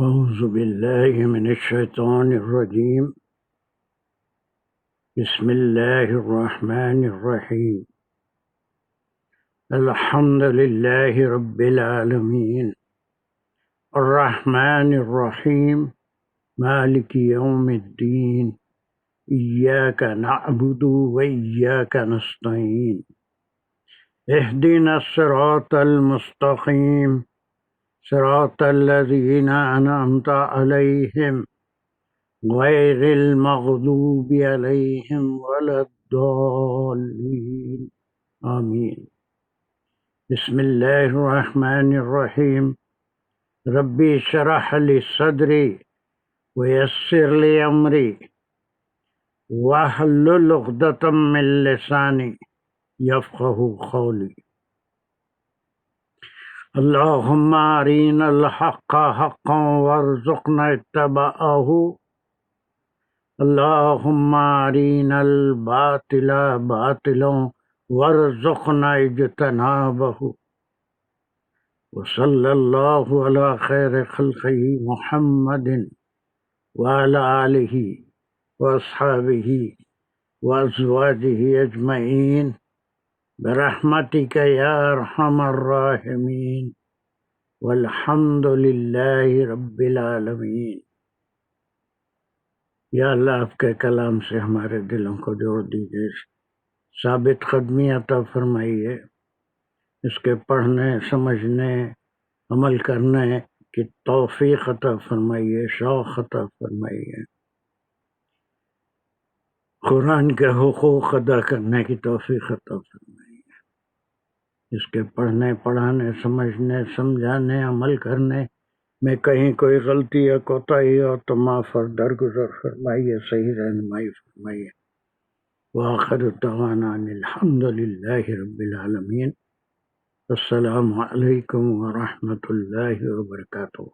أعوذ بالله من الشيطان الرجيم بسم الله الرحمن الرحيم الحمد لله رب العالمين الرحمن الرحيم مالك يوم الدين إياك نعبد وإياك نستعين اهدنا الصراط المستقيم صراط الذين أنعمت عليهم غير المغضوب عليهم ولا الضالين آمين بسم الله الرحمن الرحيم ربي اشرح لي صدري ويسر لي أمري واحلل عقدة من لساني يفقه قولي اللهم أرنا الحق حقا وارزقنا اتباعه اللهم أرنا الباطل باطلا وارزقنا اجتنابه وصلى الله على خير خلقه محمد وعلى آله وأصحابه وأزواجه أجمعين برحمتك يا أرحم الراحمين والحمد لله رب العالمين۔ یا اللہ آپ کے کلام سے ہمارے دلوں کو جوڑ دیجیے، ثابت قدمی عطا فرمائیے، اس کے پڑھنے سمجھنے عمل کرنے کی توفیق عطا فرمائیے، شوق عطا فرمائیے، قرآن کے حقوق ادا کرنے کی توفیق عطا فرمائیے، اس کے پڑھنے پڑھانے سمجھنے سمجھانے عمل کرنے میں کہیں کوئی غلطی یا کوتاہی ہو تو معاف اور درگزر فرمائیے، صحیح رہنمائی فرمائیے۔ وآخر دعوانا ان الحمد للہ رب العالمین۔ السلام علیکم ورحمۃ اللہ وبرکاتہ۔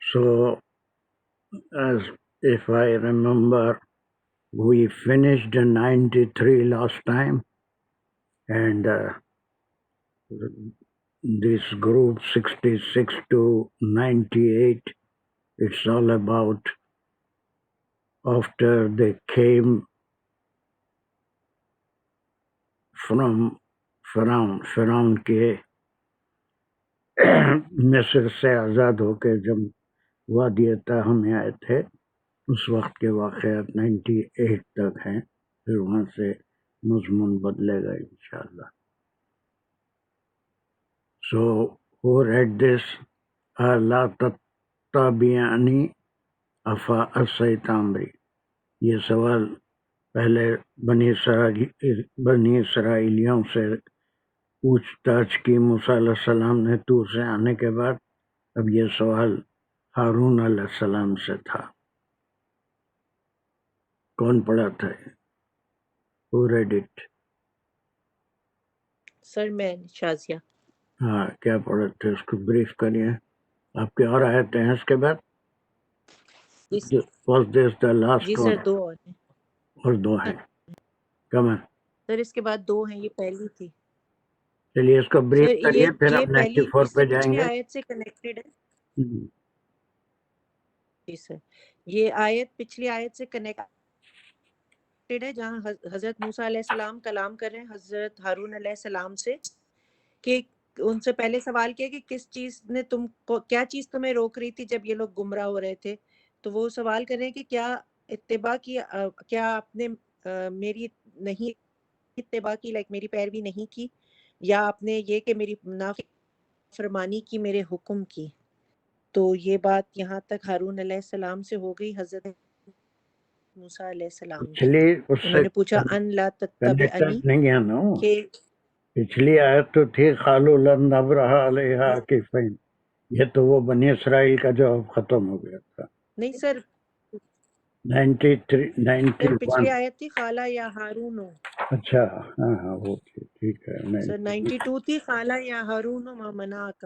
So, as if I remember, we finished 93 last time, and this group 66 to 98, it's all about after they came from فرعون کے مصر سے آزاد ہو کے جب وادی تاہم میں آئے تھے، اس وقت کے واقعات 98 تک ہیں، پھر وہاں سے مضمون بدلے گا انشاءاللہ۔ So, who read this? لا تتبعنی افعصیت امری۔ یہ سوال پہلے بنی اسرائیلیوں سے پوچھ تاچھ کی موسیٰ علیہ السلام نے طور سے آنے کے بعد، اب یہ سوال ہارون علیہ السلام سے تھا۔ کون پڑھا تھا؟ Who read it؟ سر میں شازیہ۔ ہاں، کیا پڑھے تھے؟ اس کو بریف کریے۔ آپ کے اور آیتیں ہیں اس کے بعد؟ Was this the last G one؟ سر، دو اور ہیں۔ اور دو ہیں، کم ہے؟ سر اس کے بعد دو ہیں، یہ پہلی تھی۔ چلیے اس کو بریف سر کریے، پھر یہ ہم پہلی 94 پہ جائیں پچھلی گے۔ آیت سے کنیکٹڈ ہے۔ جی سر، یہ آیت پچھلی آیت سے کنیکٹڈ ہے، جہاں حضرت موسیٰ علیہ السلام کلام کر رہے ہیں حضرت ہارون علیہ السلام سے، کہ ان سے پہلے سوال کیا کہ کس چیز نے تم کو، کیا چیز تمہیں روک رہی تھی جب یہ لوگ گمراہ ہو رہے تھے؟ تو وہ سوال کر رہے ہیں کہ کیا اتباع کی، کیا آپ نے میری نہیں اتباع کی، لائک میری پیروی نہیں کی، یا آپ نے یہ کہ میری نافرمانی کی، میرے حکم کی؟ تو یہ بات یہاں تک ہارون علیہ السلام سے ہو گئی حضرت موسیٰ علیہ السلام تک۔ پچھلی اس سے انہوں نے پوچھا ان لا تتبعنی، کنیکٹڈ نہیں ہے نا، کہ پچھلی آیت تو تھی قالوا لن نبرح علیہا عاکفین، یہ تو وہ بنی اسرائیل کا جواب ختم ہو گیا تھا۔ نہیں سر، 93 سر پچھلی 91۔ آیت تھی خالا یا ہارون، اچھا، ہاں ہاں وہ ٹھیک ہے۔ سر 92 تھی خالا یا ہارون ما منعک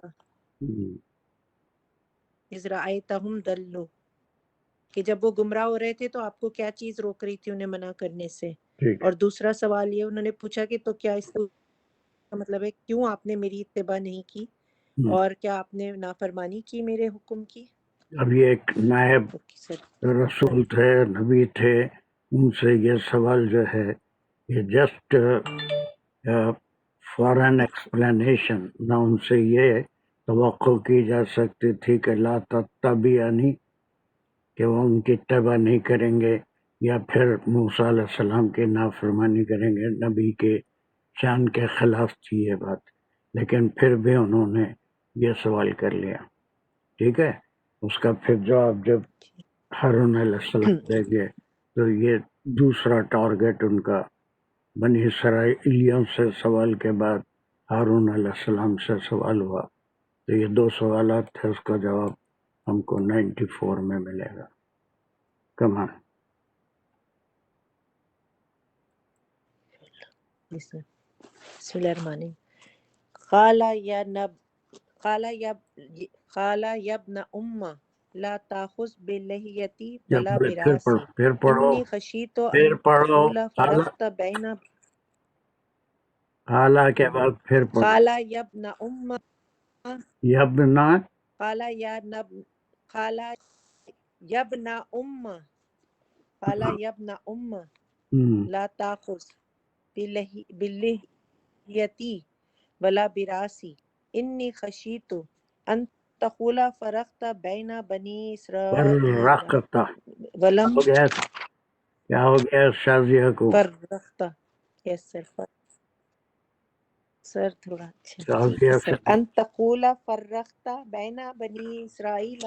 اذ رأیتہم ضلوا، کہ جب وہ گمراہ ہو رہے تھے تو آپ کو کیا چیز روک رہی تھی انہیں منع کرنے سے؟ ٹھیک اور دوسرا سوال یہ انہوں نے پوچھا کہ تو کیا اس کا مطلب ہے کیوں آپ نے میری اتباع نہیں کی؟ اور کیا آپ نے نافرمانی کی میرے حکم کی؟ اب یہ ایک نائب اوکے سر رسول تھے، نبی تھے، ان سے یہ سوال جو ہے یہ جسٹ فار این ایکسپلینیشن، نہ ان سے یہ توقع کی جا سکتی تھی کہ لا تتبعنی، کہ وہ ان کی اتباع نہیں کریں گے یا پھر موسیٰ علیہ السلام کی نافرمانی کریں گے. نبی کے شان کے خلاف تھی یہ بات، لیکن پھر بھی انہوں نے یہ سوال کر لیا. ٹھیک ہے، اس کا پھر جواب جب ہارون علیہ السلام دے گئے تو یہ دوسرا ٹارگٹ ان کا بنی اسرائیلیوں سے سوال کے بعد ہارون علیہ السلام سے سوال ہوا. تو یہ دو سوالات تھے، اس کا جواب ہم کو 94 میں ملے گا. کمان بسم اللہ الرحمن الرحیم. قال یا ابن ام لا تاخذ بلحیتی ولا براسی پھر پڑھو انی خشیت ان تقول فرقت بین اعلیٰ کے بعد پھر پڑھو قال یا ابن ام یبنا قال یا ابن ام قال یا ابن ام لا تاخذ بلحیتی ولا براسی انی خشیت ان تقول فرقت بین بنی اسرائیل فرقتا ولم ہو گیا، کیا ہو گیا شازیہ کو؟ فرقت. یس سر تھوڑا اچھا ٹھیک ہے شازیہ سر. سے ان تقول فرقت بین بنی اسرائیل.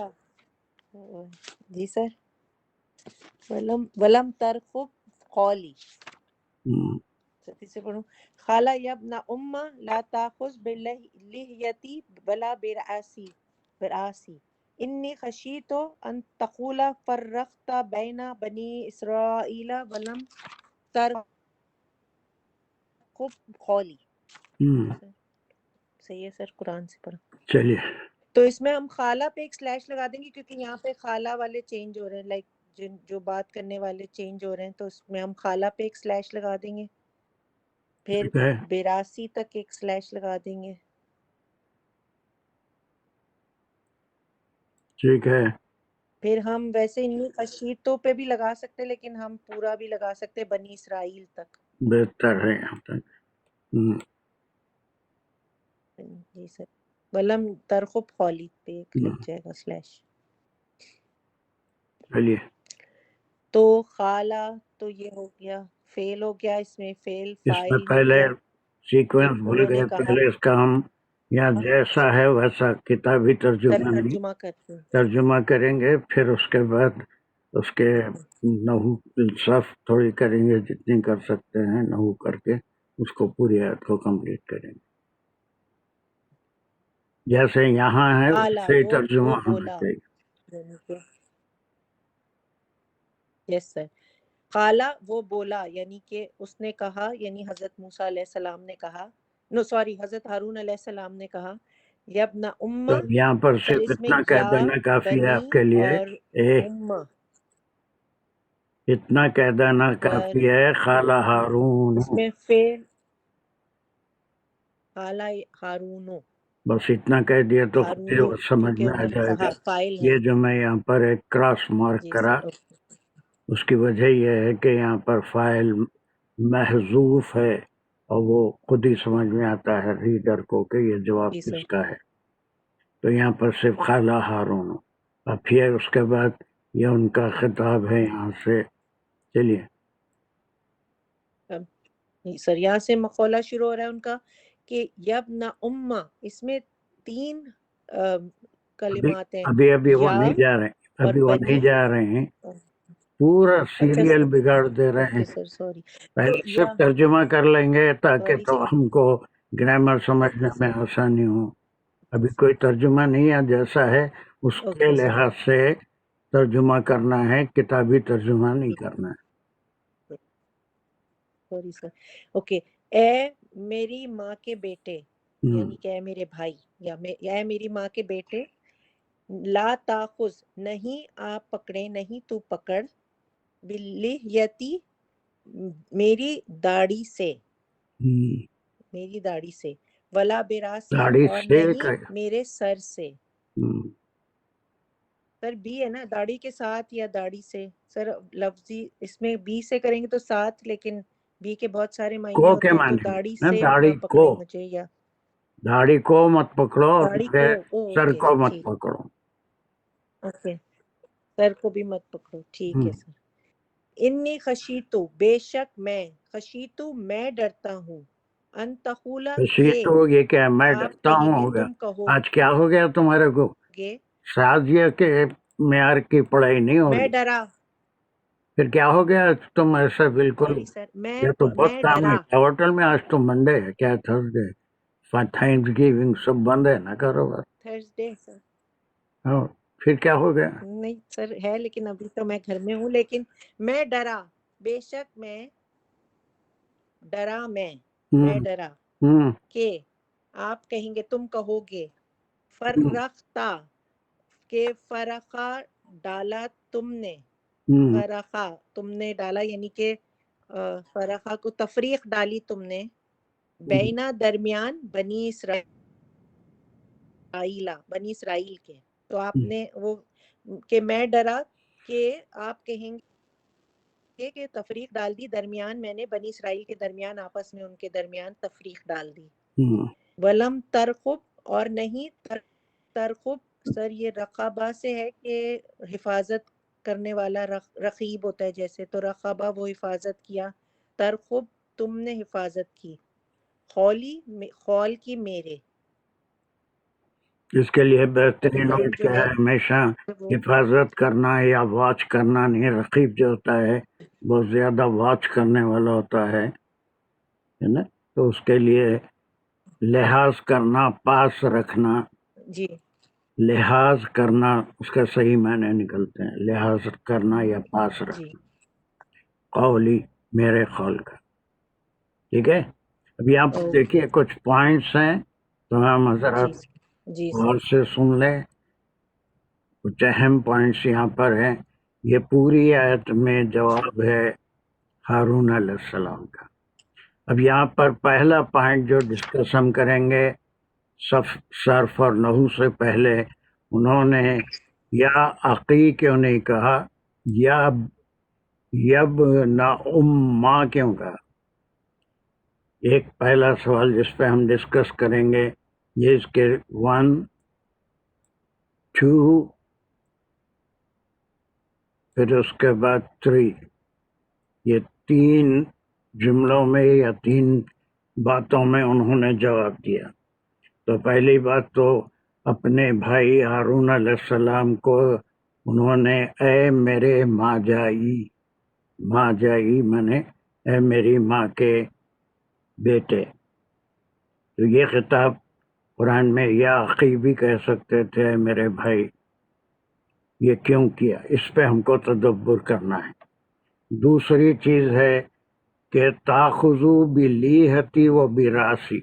جی سر. ولم ترقب قولی. پھر سے پڑھوں. قال یا ابن ام لا تاخذ بلحیتی ولا براسی انی خشیت ان تقول فرقت بین بنی اسرائیل ولم ترقب قولی. صحیح ہے سر، قرآن سے پڑھا. چلیے تو اس میں ہم خالہ پہ ایک سلیش لگا دیں گے کیونکہ یہاں پہ خالہ والے چینج ہو رہے ہیں، لائک جو بات کرنے والے چینج ہو رہے ہیں، تو اس میں ہم خالہ پہ ایک سلیش لگا دیں گے، پھر ٹھیک ہے، بیراسی تک ایک سلیش لگا دیں گے. ٹھیک ہے، پھر ہم ویسے انی خشیتوں پہ بھی لگا سکتے لیکن ہم پورا بھی لگا سکتے بنی اسرائیل تک. بہتر ہے یہاں تک. جی سر. ولم ترخب خالی پہ ایک لگ جائے گا سلیش. چلیے تو خالہ تو یہ ہو گیا، فیل ہو گیا، اس میں فیل اس میں فائل ہو پہلے گیا. سیکوینس ایک بھول انہوں نے گئے، کہا پہلے اس کا ہم یہاں جیسا ہے ویسا کتابی ترجمہ نہیں ترجمہ کرتے ہیں. ترجمہ کریں گے، پھر اس کے بعد اس کے نحو انصاف تھوڑی کریں گے، جتنی کر سکتے ہیں نحو کر کے اس کو پوری آیت کو کمپلیٹ کریں گے. جیسے یہاں ہے قالا ویسے ہی وہ ترجمہ ہونا بولا، چاہیے. یس سر. قالا وہ بولا، یعنی کہ اس نے کہا، یعنی حضرت موسیٰ علیہ السلام نے کہا، نو سوری حضرت ہارون علیہ السلام نے کہا یا ابن تو امہ. یہاں پر سر صرف اس میں اتنا کہہ یا دینا کافی ہے بنی آپ کے لیے، اور اے امہ اتنا کہہ دینا کافی ہے. خالہ ہارون، اس میں فعل قالا ہارونو، بس اتنا کہہ دیا تو خود ہی ہارونو وہ سمجھ کیونکہ میں آ انہوں نے جائے گا. کہا فائل ہے. یہ جو میں یہاں پر ایک کراس مارک جی کرا، سر. اوکے. اس کی وجہ یہ ہے کہ یہاں پر فائل محذوف ہے اور وہ خود ہی سمجھ میں آتا ہے ریڈر کو کہ یہ جواب جی کس سر. کا ہے. تو یہاں پر صرف خالہ ہارون، اور پھر اس کے بعد یہ ان کا خطاب ہے یہاں سے. چلیے سر یہاں سے مقولہ شروع ہو رہا ہے ان کا کہ یبن امہ. اس میں 3 کلمات ہیں، ابھی وہ یا نہیں جا رہے، اور ابھی وہ بنی. نہیں جا رہے ہیں، پورا اچھا سیریل بگاڑ دے رہے اوکے ہیں. Sir sorry. تو پہلے یا صرف ترجمہ کر لیں گے تاکہ سوری تو سر. ہم کو گرامر سمجھنے اوکے میں سر. آسانی ہو. ابھی کوئی ترجمہ نہیں ہے، جیسا ہے اس کے اوکے سر. لحاظ سے ترجمہ کرنا ہے، کتابی ترجمہ نہیں کرنا ہے. Sorry sir. اوکے. اے میری ماں کے بیٹے، یعنی کہ اے میرے بھائی، یا اے میری ماں کے بیٹے، لا تاخذ نہیں آپ پکڑے، نہیں تو پکڑ، بلحیتی میری داڑھی سے، میری داڑھی سے، ولا براسی داڑھی اور سے نہیں میرے سر سے. ہم، سر بی ہے نا داڑھی کے ساتھ یا داڑھی سے. سر لفظی اس میں بی سے کریں گے تو ساتھ، لیکن بی کے بہت سارے معنی کو کے ہوتے ہیں، تو معنی داڑھی میں سے داڑھی نہ کو، پکڑیں مجھے، یا داڑھی کو مت پکڑو اور داڑھی میرے کو. سر اوکے کو مت ٹھیک، پکڑو. اوکے سر کو بھی مت پکڑو، ٹھیک ہم، ہے سر. انی خشیتو بے شک میں، خشیتو میں ڈرتا ہوں، ان تقولا خوشی کہ تو یہ کیا میں آپ ڈرتا ہوں کہیں گے، ہو گیا. تم کہو آج کیا ہو گیا تمہارے کو؟ گے ساتھ یہ کہ معیار کی پڑھائی نہیں ہو میں رہی، ڈرا. پھر کیا ہو گیا تم ایسا بالکل؟ سوری سر، یہ تو بہت میں کام ہے ڈرا. ہوٹل میں. آج تو منڈے ہے، کیا تھرسڈے، تھینکس گیونگ سب بند ہے نا کاروبار. تھرسڈے سر ہاں، پھر کیا ہو گیا؟ نہیں سر ہے، لیکن ابھی تو میں گھر میں ہوں. لیکن میں ڈرا، بے شک میں ڈرا، میں ہم، ڈرا ہم، کہ آپ کہیں گے، تم کہو گے، ہم، فرقتا کہ فرقہ ڈالا تم نے، ہم، فرقہ تم نے ڈالا، یعنی کہ فرقہ کو تفریق ڈالی تم نے، بینا درمیان بنی اسرائیل کے. تو آپ نے وہ کہ میں ڈرا کہ آپ کہیں گے کہ تفریق ڈال دی درمیان، میں نے بنی اسرائیل کے درمیان، آپس میں ان کے درمیان تفریق ڈال دی. ہم. ولم ترقب اور نہیں ترقب. سر یہ رقابہ سے ہے کہ حفاظت کرنے والا، رقیب ہوتا ہے جیسے، تو رقابہ وہ حفاظت کیا، ترقب تم نے حفاظت کی، خول کی میرے. اس کے لیے بہترین خول وقت جو کیا ہے ہے؟ ہمیشہ وہ حفاظت کرنا یا واچ کرنا نہیں. رقیب جو ہوتا ہے بہت زیادہ واچ کرنے والا ہوتا ہے نا. تو اس کے لیے لحاظ کرنا، پاس رکھنا. جی لحاظ کرنا اس کا صحیح معنی نکلتے ہیں، لحاظ کرنا یا پاس جی رکھنا. قولی میرے قول کا. ٹھیک ہے. اب یہاں پر اوکے دیکھیے کچھ پوائنٹس ہیں، تو ہم حضرات جی غور سے سن لیں. کچھ اہم پوائنٹس یہاں پر ہیں. یہ پوری آیت میں جواب ہے ہارون علیہ السلام کا. اب یہاں پر پہلا پوائنٹ جو ڈسکس ہم کریں گے، صرف اور نحو سے پہلے انہوں نے یا عقی کیوں نہیں کہا، یا یب نہ ماں کیوں کہا. ایک پہلا سوال جس پہ ہم ڈسکس کریں گے، یہ اس کے 1 2 پھر اس کے بعد 3، یہ 3 جملوں میں یا 3 باتوں میں انہوں نے جواب دیا. تو پہلی بات تو اپنے بھائی ہارون علیہ السلام کو انہوں نے اے میرے ماں جائی مانے اے میری ماں کے بیٹے. تو یہ خطاب قرآن میں یا عقی بھی کہہ سکتے تھے میرے بھائی. یہ کیوں کیا؟ اس پہ ہم کو تدبر کرنا ہے. دوسری چیز ہے کہ تاخذو بلیہتی و براسی.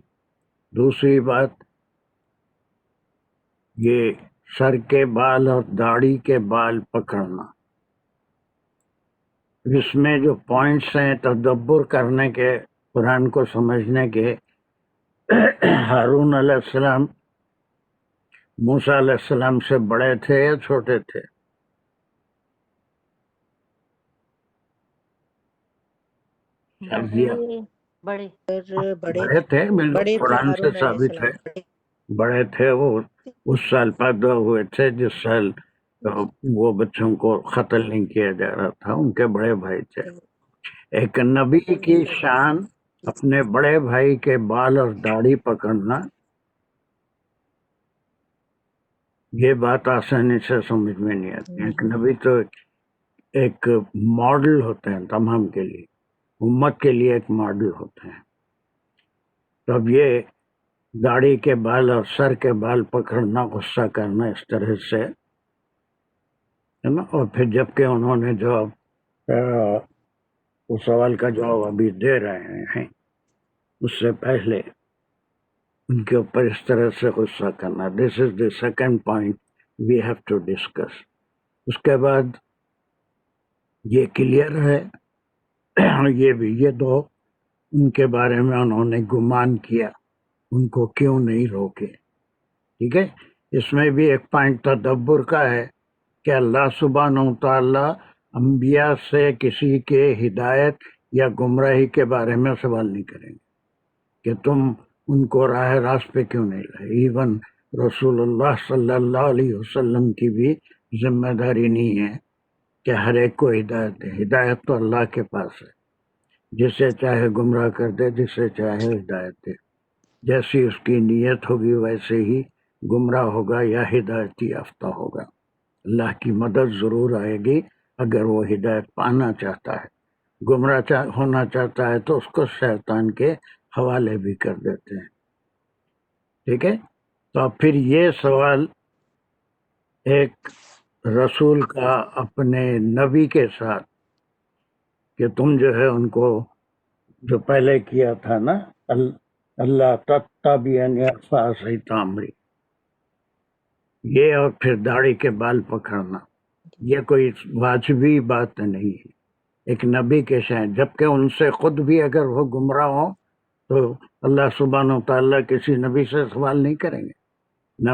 دوسری بات یہ سر کے بال اور داڑھی کے بال پکڑنا. اس میں جو پوائنٹس ہیں تدبر کرنے کے، قرآن کو سمجھنے کے، ہارون علیہ السلام موسیٰ علیہ السلام سے بڑے تھے یا چھوٹے تھے؟ بڑے بڑے بڑے تھے، بالکل بڑے تھے قرآن سے ہارون علیہ ثابت ہے. السلام. بڑے تھے وہ. اس سال پیدا ہوئے تھے جس سال وہ بچوں کو قتل نہیں کیا جا رہا تھا. ان کے بڑے بھائی تھے. ایک نبی کی شان اپنے بڑے بھائی کے بال اور داڑھی پکڑنا، یہ بات آسانی سے سمجھ میں نہیں آتی. ایک نبی تو ایک ماڈل ہوتے ہیں تمام کے لیے، امت کے لیے ایک ماڈل ہوتے ہیں. تو اب یہ داڑھی کے بال اور سر کے بال پکڑنا، غصہ کرنا اس طرح سے ہے نا. اور پھر جبکہ انہوں نے جواب اس سوال کا جواب ابھی دے رہے ہیں، اس سے پہلے ان کے اوپر اس طرح سے غصہ کرنا. This is the second point we have to discuss. اس کے بعد یہ کلیئر ہے یہ بھی، یہ دو ان کے بارے میں انہوں نے گمان کیا، ان کو کیوں نہیں روکے. ٹھیک ہے. اس میں بھی ایک پوائنٹ تدبر کا ہے کہ اللہ سبحانہ و تعالیٰ انبیاء سے کسی کے ہدایت یا گمراہی کے بارے میں سوال نہیں کریں گے کہ تم ان کو راہ راست پہ کیوں نہیں لائے. ایون رسول اللہ صلی اللہ علیہ وسلم کی بھی ذمہ داری نہیں ہے کہ ہر ایک کو ہدایت دے. ہدایت تو اللہ کے پاس ہے، جسے چاہے گمراہ کر دے، جسے چاہے ہدایت دے. جیسی اس کی نیت ہوگی ویسے ہی گمراہ ہوگا یا ہدایت یافتہ ہوگا. اللہ کی مدد ضرور آئے گی اگر وہ ہدایت پانا چاہتا ہے. گمراہ ہونا چاہتا ہے تو اس کو شیطان کے حوالے بھی کر دیتے ہیں. ٹھیک ہے. تو اب پھر یہ سوال ایک رسول کا اپنے نبی کے ساتھ کہ تم جو ہے ان کو جو پہلے کیا تھا نا اللہ تتبعنی فعصیت تعمری، یہ اور پھر داڑھی کے بال پکڑنا، یہ کوئی واجبی بات نہیں ہے ایک نبی کے شان. جبکہ ان سے خود بھی اگر وہ گمراہ ہوں تو اللہ سبحانہ و تعالیٰ کسی نبی سے سوال نہیں کریں گے. نہ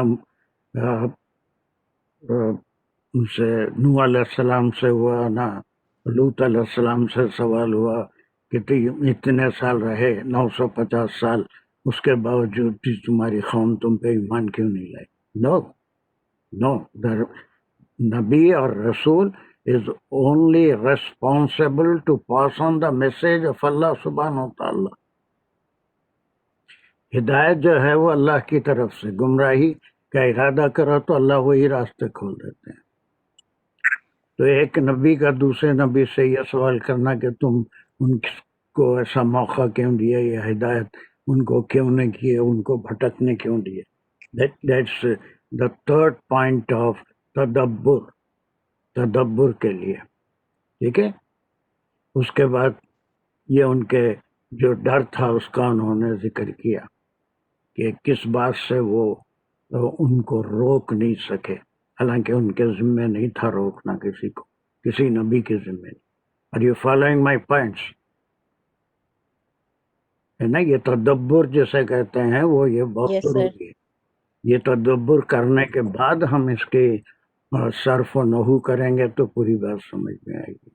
ان سے نوح علیہ السلام سے ہوا، نہ لوط علیہ السلام سے سوال ہوا کہ اتنے سال رہے 950 سال، اس کے باوجود بھی تمہاری قوم تم پہ ایمان کیوں نہیں لائی. نو نبی اور رسول is only responsible to pass on the message of Allah subhanahu wa ta'ala. ہدایت جو ہے وہ اللہ کی طرف سے، گمراہی کا ارادہ کرو تو اللہ وہی راستے کھول دیتے ہیں. تو ایک نبی کا دوسرے نبی سے یہ سوال کرنا کہ تم ان کو ایسا موقع کیوں دیا یا ہدایت ان کو کیوں نہیں کیے، ان کو بھٹکنے کیوں دیے. That's the third point of تدبر کے لیے. ٹھیک ہے. اس کے بعد یہ ان کے جو ڈر تھا اس کا انہوں نے ذکر کیا کہ کس بات سے وہ ان کو روک نہیں سکے، حالانکہ ان کے ذمے نہیں تھا روکنا کسی کو، کسی نبی کے ذمے نہیں. Are you following my points؟ ہے نا. یہ تدبر جسے کہتے ہیں وہ یہ بہت Yes, sir. ضروری ہے. یہ تدبر کرنے کے بعد ہم اس کے صرف و نحو کریں گے تو پوری بات سمجھ میں آئے گی.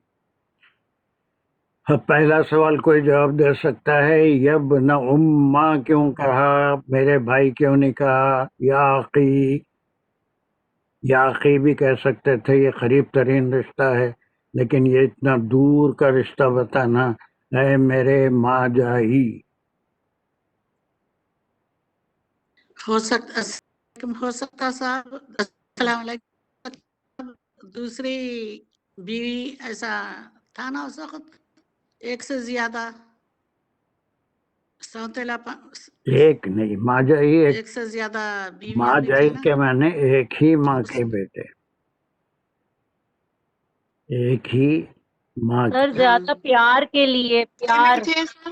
پہلا سوال کوئی جواب دے سکتا ہے؟ یبن اماں کیوں کہا، میرے بھائی کیوں نہیں کہا، یا اخی. یا اخی بھی کہہ سکتے تھے، یہ قریب ترین رشتہ ہے، لیکن یہ اتنا دور کا رشتہ بتانا، اے میرے ماں جائی. ہو سکتا صاحب السلام علیکم دوسری بیوی ایسا تھا نا اس وقت، ایک سے زیادہ سوتیلا ایک نہیں، ماں جائی ایک سے زیادہ بیویاں ماں بھی جائی تھی نا. کے معنی ایک ہی ماں کے بیٹے، ایک ہی ماں سر کے. زیادہ پیار کے لیے، پیار تھے سر.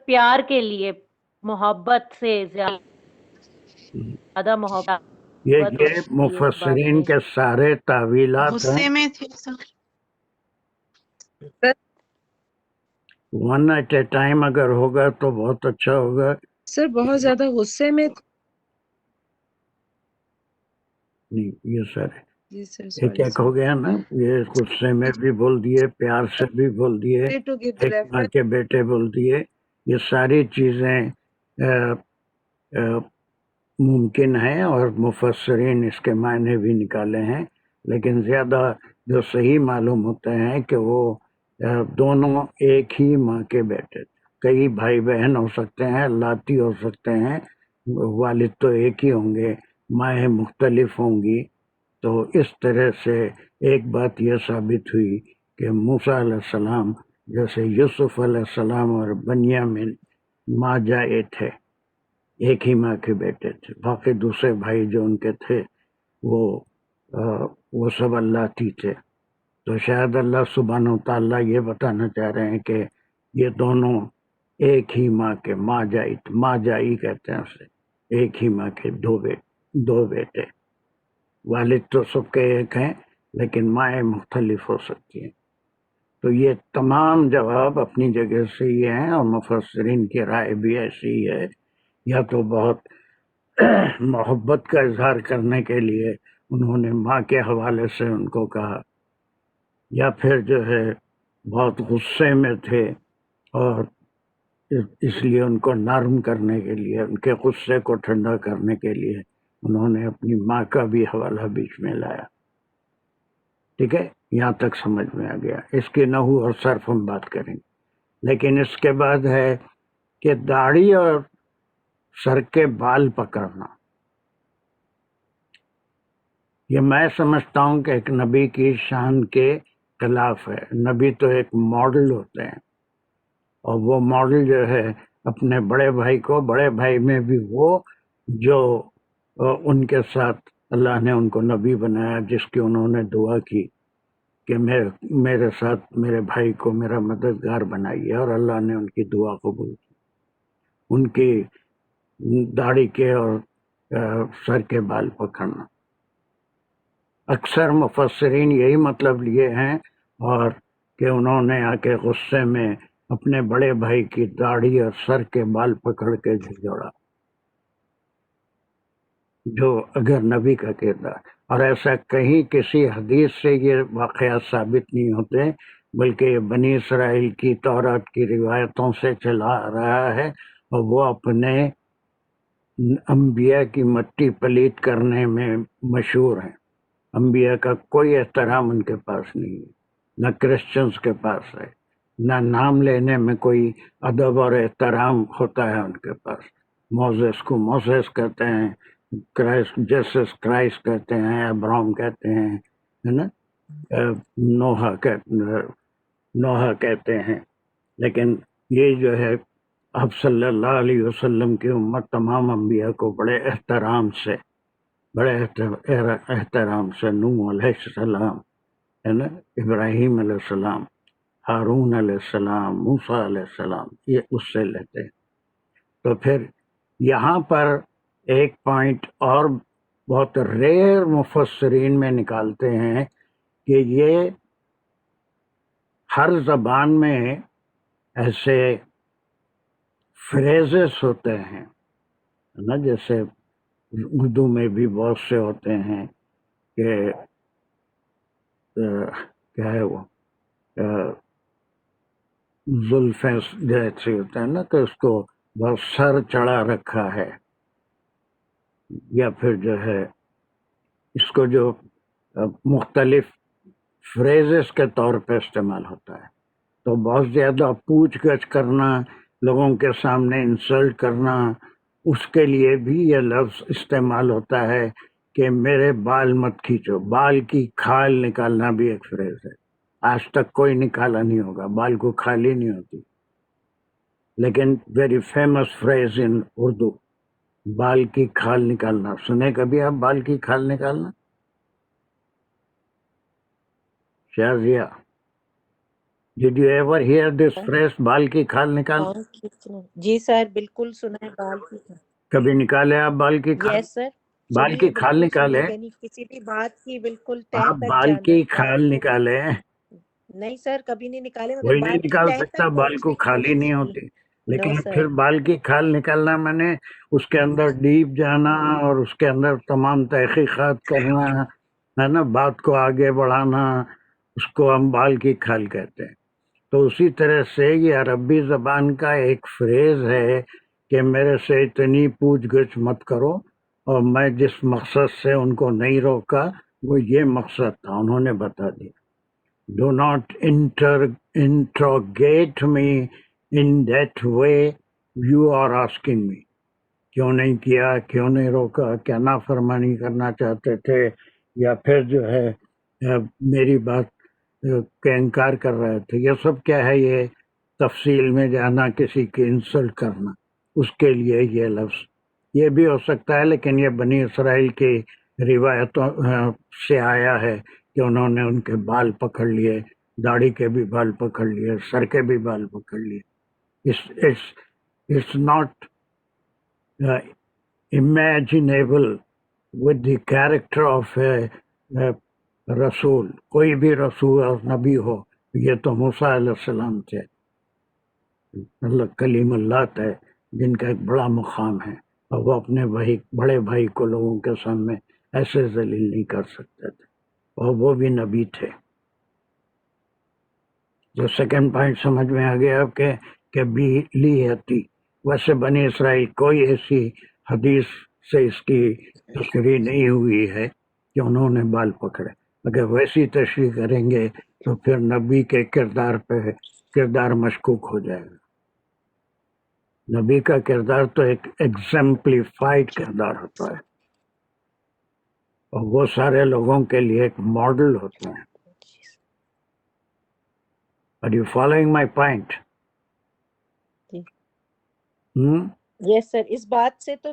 پیار کے لیے، محبت سے زیادہ محبت یہ ہوتی ہے اس مفسرین بات میں. کے سارے تعویلات ہیں. غصے میں تھے سر. ون ایٹ اے ٹائم اگر ہوگا تو بہت اچھا ہوگا. سر بہت زیادہ غصے میں. نہیں یہ سر جی سر ایک ایک ہو گیا نا. یہ غصے میں بھی بول دیے، پیار سے بھی بول دیے، ایک ماں کے بیٹے بول دیے. یہ ساری چیزیں ممکن ہیں اور مفسرین اس کے معنی بھی نکالے ہیں، لیکن زیادہ جو صحیح معلوم ہوتے ہیں کہ وہ دونوں ایک ہی ماں کے بیٹے تھے. کئی بھائی بہن ہو سکتے ہیں، لاتی ہو سکتے ہیں، والد تو ایک ہی ہوں گے، مائیں مختلف ہوں گی. تو اس طرح سے ایک بات یہ ثابت ہوئی کہ موسیٰ علیہ السلام جیسے یوسف علیہ السلام اور بنیامین ماں جائے تھے، ایک ہی ماں کے بیٹے تھے. باقی دوسرے بھائی جو ان کے تھے وہ سب اللہ ہی تھے. تو شاید اللہ سبحانہ و تعالیٰ یہ بتانا چاہ رہے ہیں کہ یہ دونوں ایک ہی ماں کے، ماں جائی کہتے ہیں اسے، ایک ہی ماں کے دو بیٹے. والد تو سب کے ایک ہیں لیکن مائیں مختلف ہو سکتی ہیں. تو یہ تمام جواب اپنی جگہ سے ہی ہیں اور مفسرین کی رائے بھی ایسی ہے یا تو بہت محبت کا اظہار کرنے کے لیے انہوں نے ماں کے حوالے سے ان کو کہا، یا پھر جو ہے بہت غصے میں تھے اور اس لیے ان کو نرم کرنے کے لیے، ان کے غصے کو ٹھنڈا کرنے کے لیے انہوں نے اپنی ماں کا بھی حوالہ بیچ میں لایا۔ ٹھیک ہے، یہاں تک سمجھ میں آ گیا۔ اس کی نحو اور صرف ہم بات کریں گے، لیکن اس کے بعد ہے کہ داڑھی اور سر کے بال پکڑنا، یہ میں سمجھتا ہوں کہ ایک نبی کی شان کے خلاف ہے۔ نبی تو ایک ماڈل ہوتے ہیں، اور وہ ماڈل جو ہے اپنے بڑے بھائی کو، بڑے بھائی میں بھی وہ جو ان کے ساتھ اللہ نے ان کو نبی بنایا، جس کی انہوں نے دعا کی کہ میرے ساتھ میرے بھائی کو میرا مددگار بنائیے، اور اللہ نے ان کی دعا قبول کی۔ ان کی داڑھی کے اور سر کے بال پکڑنا، اکثر مفسرین یہی مطلب لیے ہیں، اور کہ انہوں نے آ کے غصے میں اپنے بڑے بھائی کی داڑھی اور سر کے بال پکڑ کے جھنجھوڑا، جو اگر نبی کا کردار، اور ایسا کہیں کسی حدیث سے یہ واقعات ثابت نہیں ہوتے، بلکہ یہ بنی اسرائیل کی تورات کی روایتوں سے چلا آ رہا ہے، اور وہ اپنے انبیاء کی مٹی پلیت کرنے میں مشہور ہیں۔ انبیاء کا کوئی احترام ان کے پاس نہیں ہے، نہ کرسچنز کے پاس ہے، نہ نام لینے میں کوئی ادب اور احترام ہوتا ہے ان کے پاس۔ موزیس کو موزیس کہتے ہیں، کرائسٹ جیسس کرائسٹ کہتے ہیں، ابراہم کہتے ہیں، ہے نا، نوح کہتے ہیں، لیکن یہ جو ہے آپ صلی اللہ علیہ وسلم کی امت تمام انبیاء کو بڑے احترام سے نوح علیہ السلام، ہے نا، ابراہیم علیہ السلام، ہارون علیہ السلام، موسیٰ علیہ السلام، یہ اس سے لیتے ہیں۔ تو پھر یہاں پر ایک پوائنٹ اور بہت ریئر مفسرین میں نکالتے ہیں کہ یہ ہر زبان میں ایسے فریزز ہوتے ہیں نا، جیسے اردو میں بھی بہت سے ہوتے ہیں کہ کیا ہے وہ زلفیں جیسے ہوتا ہے نا، کہ اس کو بہت سر چڑھا رکھا ہے، یا پھر جو ہے اس کو جو مختلف فریزز کے طور پہ استعمال ہوتا ہے۔ تو بہت زیادہ پوچھ گچھ کرنا، لوگوں کے سامنے انسلٹ کرنا، اس کے لیے بھی یہ لفظ استعمال ہوتا ہے کہ میرے بال مت کھینچو۔ بال کی کھال نکالنا بھی ایک فریز ہے، آج تک کوئی نکالا نہیں ہوگا، بال کو کھال ہی نہیں ہوتی، لیکن ویری فیمس فریز ان اردو، بال کی کھال نکالنا۔ سنے کبھی آپ بال کی کھال نکالنا؟ Shazia, did you ever hear this phrase, بال کی کھال نکالنا؟ بال کھینچنا، جی سر بالکل سنا ہے، بال کھینچنا، کبھی نکالے آپ بال کی کھال؟ یس سر، بال سنی کی ہے، کھال بالکل سنی نکالے؟ ہے، یعنی کسی بھی بات کی بالکل تہ آپ تک بال جانا۔ کی کھال نکالے؟ نہیں سر، کبھی نہیں نکالے، مگر کوئی نہیں بال کی نکال تہ سکتا، تک بال کو پہنچنے کی کھالی نہیں کوشش ہوتی، کی۔ لیکن نو سر، پھر بال کی کھال نکالنا میں نے اس کے اندر ڈیپ جانا اور اس کے اندر تمام تحقیقات کرنا ہے نا، بات کو آگے بڑھانا، اس کو ہم بال کی کھال کہتے ہیں۔ تو اسی طرح سے یہ عربی زبان کا ایک فریز ہے کہ میرے سے اتنی پوچھ گچھ مت کرو، اور میں جس مقصد سے ان کو نہیں روکا وہ یہ مقصد تھا، انہوں نے بتا دیا۔ Do not interrogate me in that way you are asking me. کیوں نہیں کیا، کیوں نہیں روکا، کیا نافرمانی کرنا چاہتے تھے، یا پھر جو ہے میری بات کا انکار کر رہے تھے، یہ سب کیا ہے؟ یہ تفصیل میں جانا، کسی کی انسلٹ کرنا، اس کے لیے یہ لفظ یہ بھی ہو سکتا ہے، لیکن یہ بنی اسرائیل کی روایتوں سے آیا ہے کہ انہوں نے ان کے بال پکڑ لیے، داڑھی کے بھی بال پکڑ لیے، سر کے بھی بال پکڑ لیے۔ It's not imaginable with the character of a رسول، کوئی بھی رسول اور نبی ہو، یہ تو موسیٰ علیہ السلام تھے، اللہ کلیم اللہ تھے، جن کا ایک بڑا مقام ہے، اور وہ اپنے بڑے بھائی کو لوگوں کے سامنے ایسے ذلیل نہیں کر سکتے تھے، اور وہ بھی نبی تھے۔ جو سیکنڈ پوائنٹ سمجھ میں آ گیا آپ کہ لی ہتی، ویسے بنی اسرائیل کوئی ایسی حدیث سے اس کی تشریح نہیں ہوئی ہے کہ انہوں نے بال پکڑے۔ اگر ویسی تشریح کریں گے تو پھر نبی کے کردار مشکوک ہو جائے گا۔ نبی کا کردار تو ایک ایگزمپلیفائڈ کردار ہوتا ہے، اور وہ سارے لوگوں کے لیے ایک ماڈل ہوتے ہیں۔ Are you following my point? جی ہم؟ یس سر، اس بات سے تو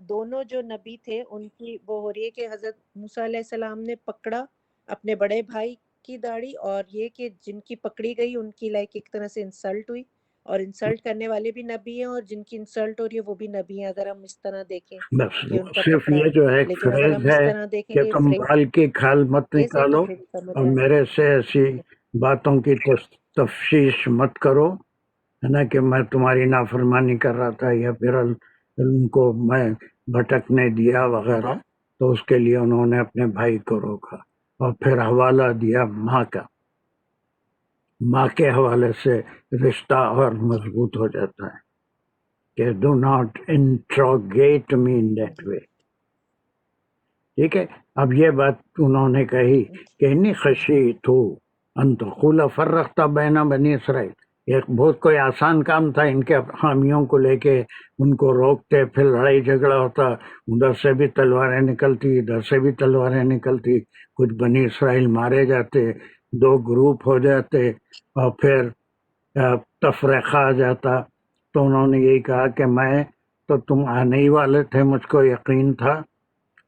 دونوں جو نبی تھے ان کی وہ ہو رہی ہے کہ حضرت موسیٰ علیہ السلام نے پکڑا اپنے بڑے بھائی کی داڑھی، اور یہ کہ جن کی پکڑی گئی ان کی لائک ایک طرح سے انسلٹ ہوئی، اور انسلٹ کرنے والے بھی نبی ہیں اور جن کی انسلٹ ہو رہی ہے وہ بھی نبی ہیں، اگر ہم اس طرح دیکھیں بس کہ ان کا صرف پکڑا۔ یہ جو ہے ایک لیکن اگر ہم فریز اس ہے طرح دیکھیں کہ گے تم بال کی کھال مت فریز ہے تو نکالو پھر سمجھ اور آ میرے سے ایسی باتوں کی تفشیش مت کرو، ہے نا، کہ میں تمہاری نافرمانی کر رہا تھا یا پھر ان کو میں بھٹکنے دیا وغیرہ۔ تو اس کے لیے انہوں نے اپنے بھائی کو روکا، اور پھر حوالہ دیا ماں کا۔ ماں کے حوالے سے رشتہ اور مضبوط ہو جاتا ہے کہ do not interrogate me in that way. ٹھیک ہے، اب یہ بات انہوں نے کہی کہ انی خشیت ان تقول فرقت بین بنی اسرائیل، ایک بہت کوئی آسان کام تھا، ان کے حامیوں کو لے کے ان کو روکتے، پھر لڑائی جھگڑا ہوتا، ادھر سے بھی تلواریں نکلتی ادھر سے بھی تلواریں نکلتی، کچھ بنی اسرائیل مارے جاتے، دو گروپ ہو جاتے، اور پھر تفرقہ آ جاتا۔ تو انہوں نے یہی کہا کہ میں تو تم آنے ہی والے تھے، مجھ کو یقین تھا،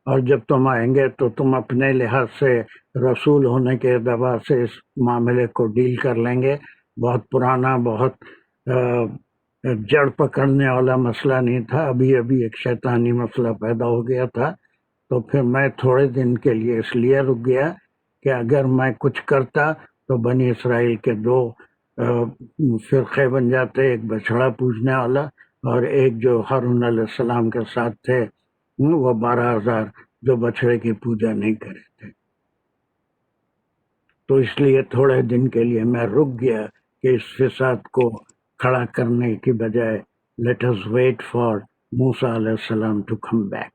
اور جب تم آئیں گے تو تم اپنے لحاظ سے رسول ہونے کے اعتبار سے اس معاملے کو ڈیل کر لیں گے۔ بہت پرانا، بہت جڑ پکڑنے والا مسئلہ نہیں تھا، ابھی ایک شیطانی مسئلہ پیدا ہو گیا تھا۔ تو پھر میں تھوڑے دن کے لیے اس لیے رک گیا کہ اگر میں کچھ کرتا تو بنی اسرائیل کے دو فرقے بن جاتے، ایک بچڑا پوجنے والا اور ایک جو ہارون علیہ السلام کے ساتھ تھے، وہ 12,000 جو بچڑے کی پوجا نہیں کرے تھے۔ تو اس لیے تھوڑے دن کے لیے میں رک گیا کہ اس فساد کو کھڑا کرنے کی بجائے لیٹ us wait for موسیٰ علیہ السلام to come back۔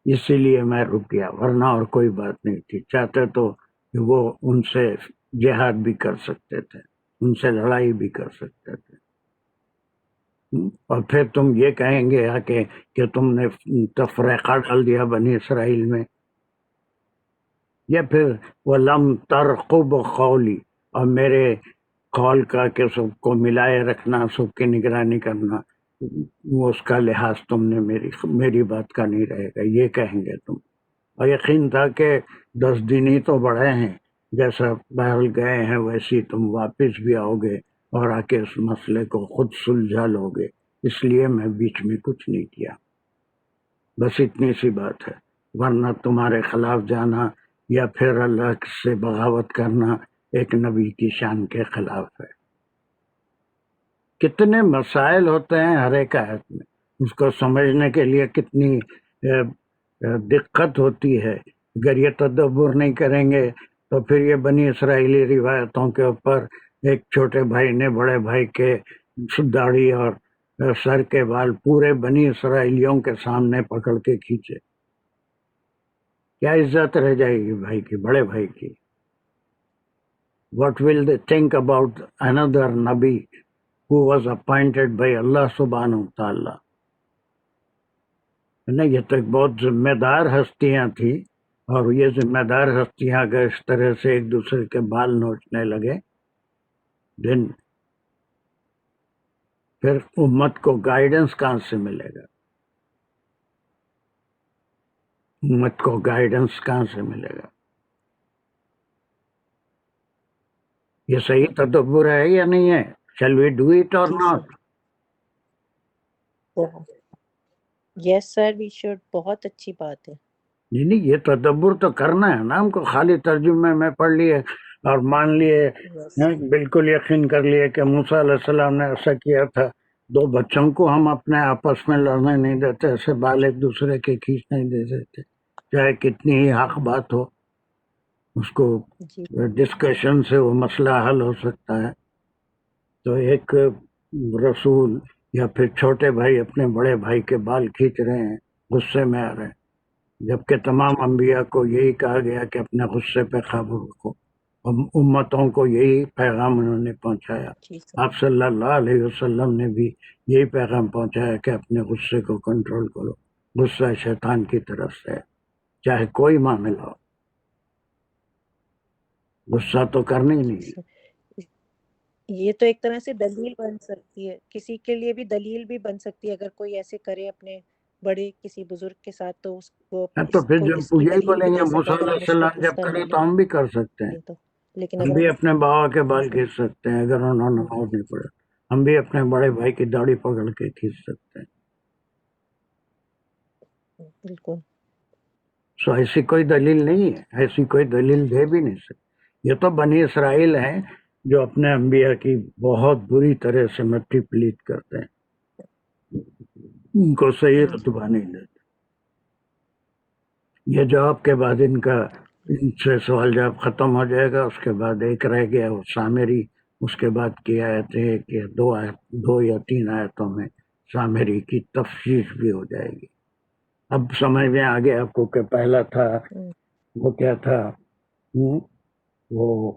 اسی لیے میں رک گیا، ورنہ اور کوئی بات نہیں تھی۔ چاہتے تو کہ وہ ان سے جہاد بھی کر سکتے تھے، ان سے لڑائی بھی کر سکتے تھے، اور پھر تم یہ کہیں گے کہ تم نے تفریقہ ڈال دیا بنی اسرائیل میں، یا پھر وَلَمْ تَرْقُبْ قَوْلِي، اور میرے قول کا کہ سب کو ملائے رکھنا، سب کی نگرانی کرنا، وہ اس کا لحاظ تم نے میری بات کا نہیں رہے گا، یہ کہیں گے تم۔ اور یقین تھا کہ 10 دن ہی تو بڑھے ہیں، جیسا بہرحال گئے ہیں ویسی تم واپس بھی آؤ گے اور آ کے اس مسئلے کو خود سلجھا لو گے، اس لیے میں بیچ میں کچھ نہیں کیا۔ بس اتنی سی بات ہے، ورنہ تمہارے خلاف جانا یا پھر اللہ سے بغاوت کرنا ایک نبی کی شان کے خلاف ہے۔ کتنے مسائل ہوتے ہیں ہر ایک آیت میں، اس کو سمجھنے کے لیے کتنی دقت ہوتی ہے۔ اگر یہ تدبر نہیں کریں گے تو پھر یہ بنی اسرائیلی روایتوں کے اوپر ایک چھوٹے بھائی نے بڑے بھائی کے داڑھی اور سر کے بال پورے بنی اسرائیلیوں کے سامنے پکڑ کے کھینچے، کیا عزت رہ جائے گی بھائی کی، بڑے بھائی کی؟ What will they think about another Nabi who was appointed by Allah subhanahu wa ta'ala؟ یہ تو ایک بہت ذمہ دار ہستیاں تھیں، اور یہ ذمہ دار ہستیاں اگر اس طرح سے ایک دوسرے کے بال نوچنے لگے، دن پھر امت کو گائیڈنس کہاں سے ملے گا؟ امت کو گائیڈنس کہاں سے ملے گا؟ یہ صحیح تدبر ہے یا نہیں ہے؟ shall we do it or not؟ Yes sir, we should, بہت اچھی بات ہے۔ نہیں، یہ تدبر تو کرنا ہے نا ہم کو، خالی ترجمے میں پڑھ لیے اور مان لیے Yes. بالکل یقین کر لیے کہ موسیٰ علیہ السلام نے ایسا کیا تھا. دو بچوں کو ہم اپنے آپس میں لڑنے نہیں دیتے، ایسے بال ایک دوسرے کے کھینچ نہیں دے دیتے، چاہے کتنی ہی حق بات ہو، اس کو جی ڈسکشن سے وہ مسئلہ حل ہو سکتا ہے. تو ایک رسول یا پھر چھوٹے بھائی اپنے بڑے بھائی کے بال کھینچ رہے ہیں، غصے میں آ رہے ہیں، جبکہ تمام انبیاء کو یہی کہا گیا کہ اپنے غصے پہ قابو رکھو. امتوں کو یہی پیغام انہوں نے پہنچایا. جی سر. آپ صلی اللہ علیہ وسلم نے بھی یہی پیغام پہنچایا کہ اپنے غصے کو کنٹرول کرو، غصہ شیطان کی طرف سے ہے، چاہے کوئی معاملہ ہو، غصہ تو کرنا ہی نہیں. یہ تو ایک طرح سے دلیل بن سکتی ہے، کسی کے لیے بھی دلیل بھی بن سکتی ہے اگر کوئی ایسے کرے اپنے بڑے کسی بزرگ کے ساتھ، تو اس کو تو پھر اس جب کی یہی دلیل بولیں بھی گے دے سکتا موسیٰ ہے علیہ اگر ہم اس السلام پر جب پختہ کریں نہیں تو ہم بھی کر سکتے ہیں. ہیں تو. لیکن ہم اگر بھی اپنے بابا کے بال کھینچ سکتے ہیں اگر انہوں نے نماز نہیں پڑھا. ہم بھی اپنے بڑے بھائی کی داڑھی پکڑ کے کھینچ سکتے ہیں. بالکل سو ایسی کوئی دلیل نہیں ہے، ایسی کوئی دلیل دے بھی نہیں سکتے. یہ تو بنی اسرائیل ہیں جو اپنے انبیاء کی بہت بری طرح سے مٹی پلیت کرتے ہیں، ان کو صحیح رتبہ نہیں دیتے. یہ جواب کے بعد ان سے سوال جواب ختم ہو جائے گا. اس کے بعد ایک رہ گیا وہ سامری، اس کے بعد کی آیت ہے کہ 2 یا 3 آیتوں میں سامری کی تفسیر بھی ہو جائے گی. اب سمجھ میں آ گیا آپ کو کہ پہلا تھا وہ کیا تھا، وہ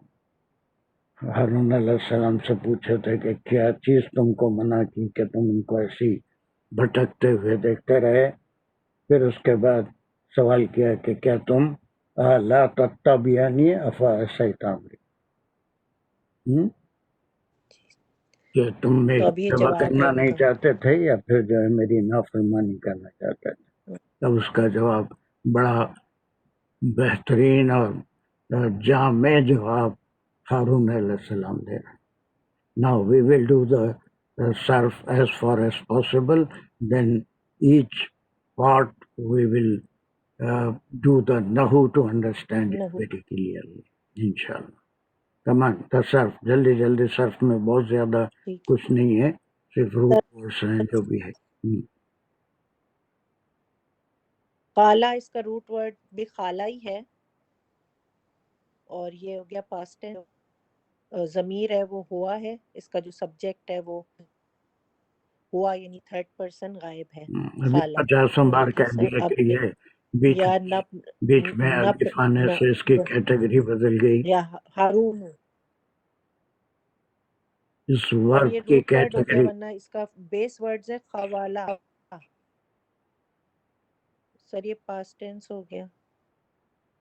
ہارون علیہ السلام سے پوچھے تھے کہ کیا چیز تم کو منع کی کہ تم ان کو ایسی بھٹکتے ہوئے دیکھتے رہے. پھر اس کے بعد سوال کیا کہ کیا تم لا تتبعونی افعصیت امری، کہ تم میری تو اب یہ اتباع جواب کرنا ہے ان نہیں کا. چاہتے تھے یا پھر جو ہے میری نافرمانی کرنا چاہتے تھے. تب اس کا جواب بڑا بہترین اور جامع جواب ہارون علیہ السلام دے رہے. Now we will do the surf as far as possible, then each part we will do the nahu to understand it نحو. very clearly, inshallah. Come on, the surf, جلدی جلدی. surf میں بہت زیادہ ٹھیک. کچھ نہیں ہے، صرف روٹ ورڈز ہیں جو بھی ہے. خالہ اس کا روٹ ورڈ بھی خالہ ہی ہے، اور یہ ہو گیا پاسٹ ہے. ضمیر ہے وہ ہوا ہے، اس کا جو سبجیکٹ ہے وہ ہوا، یعنی تھرڈ پرسن غائب ہے. ابھی خالہ. 50 بار جی کہہ سر. دیا اب کہ یہ بیچ یا بیچ میں نب الف آنے سے اس کی کیٹیگری بدل گئی. یا ہارون، اس اور ورب یہ کی روٹ ورڈ ہو گیا، کیٹیگری ورنہ اس کا بیس ورڈز ہے خوالا. سر یہ پاسٹ ٹینس ہو گیا.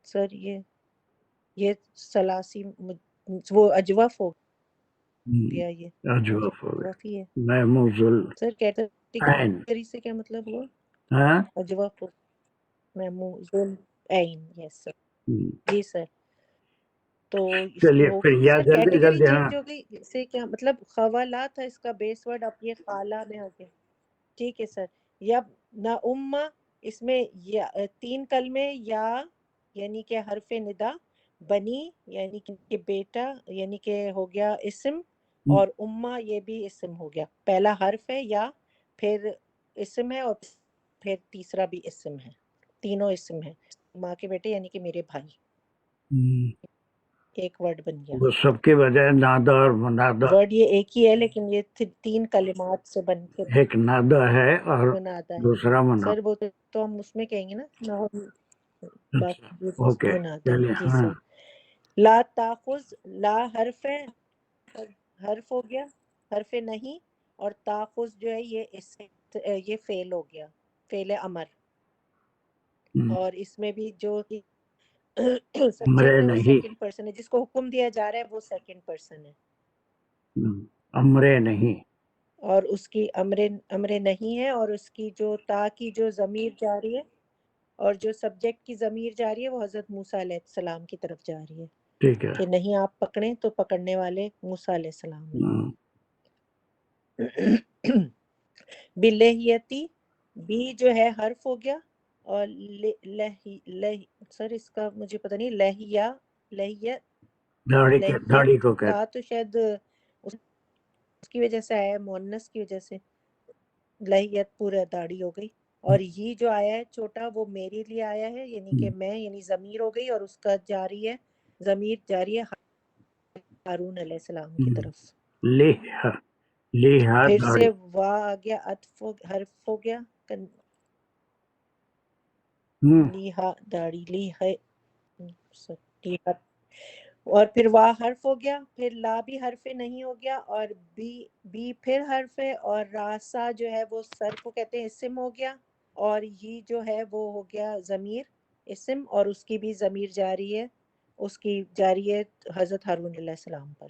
سر یہ سلاسی وہ اجوف ہو گیا. یہ اجوف ہو گیا. اجوف ہی ہے محموز سر. العین. کیٹیگری سے کیا مطلب ہوا؟ ہاں اجوف محموز العین. یس سر. جی سر. تو اس چلیے ہو پھر گئی یا سر، جلدی کیٹیگری جلدی. ہاں چینج ہو گئی. اس سے کیا مطلب؟ خوالا تھا اس کا بیس ورڈ، اب یہ خالہ میں ہو گیا. ٹھیک ہے سر. یا نہ اما، اس میں 3 کلمے، یا یعنی کہ حرف ندا، بنی یعنی کہ بیٹا یعنی کہ ہو گیا اسم، اور اما یہ بھی اسم ہو گیا. پہلا حرف ہے یا، پھر اسم ہے، اور پھر تیسرا بھی اسم ہے. تینوں اسم ہیں. ماں کے بیٹے یعنی کہ میرے بھائی. ایک ورڈ بن گیا. وہ سب کے بجائے نادا اور منادا. ورڈ یہ ایک ہی ہے لیکن یہ 3 کلمات سے بن کے ایک نادا ہے اور منادا ہے. دوسرا منادا. سر وہ تو ہم اس میں کہیں گے نا. اوکے منادا. چلیے. جی ہاں سر. لا تاخذ، لا حرف ہے، حرف ہو گیا، حرف نہیں، اور تاخذ جو ہے یہ فعل ہو گیا، فعل امر. اور اس میں بھی جو سبجیکٹ ہے وہ نہیں، سیکنڈ پرسن ہے، جس کو حکم دیا جا رہا ہے وہ سیکنڈ پرسن ہے. امرے نہیں، اور اس کی امر نہیں ہے، اور اس کی جو تا کی جو ضمیر جا رہی ہے، اور جو سبجیکٹ کی ضمیر جا رہی ہے وہ حضرت موسیٰ علیہ السلام کی طرف جا رہی ہے. ٹھیک ہے. کہ نہیں آپ پکڑیں تو پکڑنے والے موسیٰ علیہ السلام ہیں. بِاللَّہِیَتی، بی جو ہے حرف ہو گیا، اور سر اس کا مجھے پتہ نہیں، لہیہ لحیت داڑھی کو کہتے تا تو شاید اس کی وجہ سے آیا ہے، مؤنث کی وجہ سے لحیت پورا داڑھی ہو گئی، اور یہ جو آیا ہے چھوٹا وہ میرے لیے آیا ہے، یعنی کہ میں، یعنی ضمیر ہو گئی، اور اس کا جاری ہے، ضمیر جاری ہے ہارون علیہ السلام کی طرف۔ لیہا پھر داڑھی۔ سے وا آ گیا، عطف حرف ہو گیا، لیہا داڑھی، لیہا، اور پھر وا حرف ہو گیا، پھر لا بھی حرف نہیں ہو گیا، اور بی پھر حرف ہے، اور راسا جو ہے وہ سر کو کہتے ہیں اسم ہو گیا، اور یہ جو ہے وہ ہو گیا ضمیر اسم، اور اس کی بھی ضمیر جاری ہے، اس کی جاری ہے حضرت ہارون علیہ السلام پر۔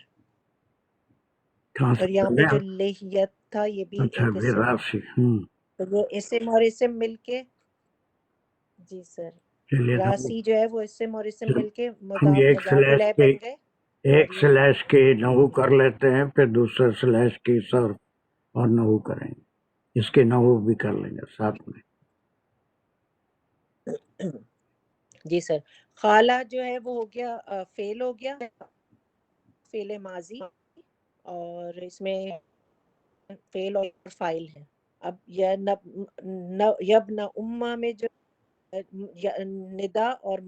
کہاں سے اور یہاں پہ پڑھے جو آپ؟ لحیت تھا یہ بھی اچھا ایک اسم، وراثی۔ تو وہ اسم اور اسم مل کے، جی سر، چلیے راسی جو ہے وہ اسم اور اسم مل کے ہم مضاف ایک مضاف سلیش الیہ کی بن گئے، اور ایک یہ سلیش کی نحو کر لیتے ہیں، پھر دوسرے سلیش کی صرف اور نحو کریں گے، اس کی نحو بھی کر لیں گے ساتھ میں۔ جی سر، خالہ جو ہے وہ ہو گیا فعل ہو گیا، فعل ماضی، اور اس میں فعل اور فاعل ہے۔ اب یبن امہ میں جو ندا اور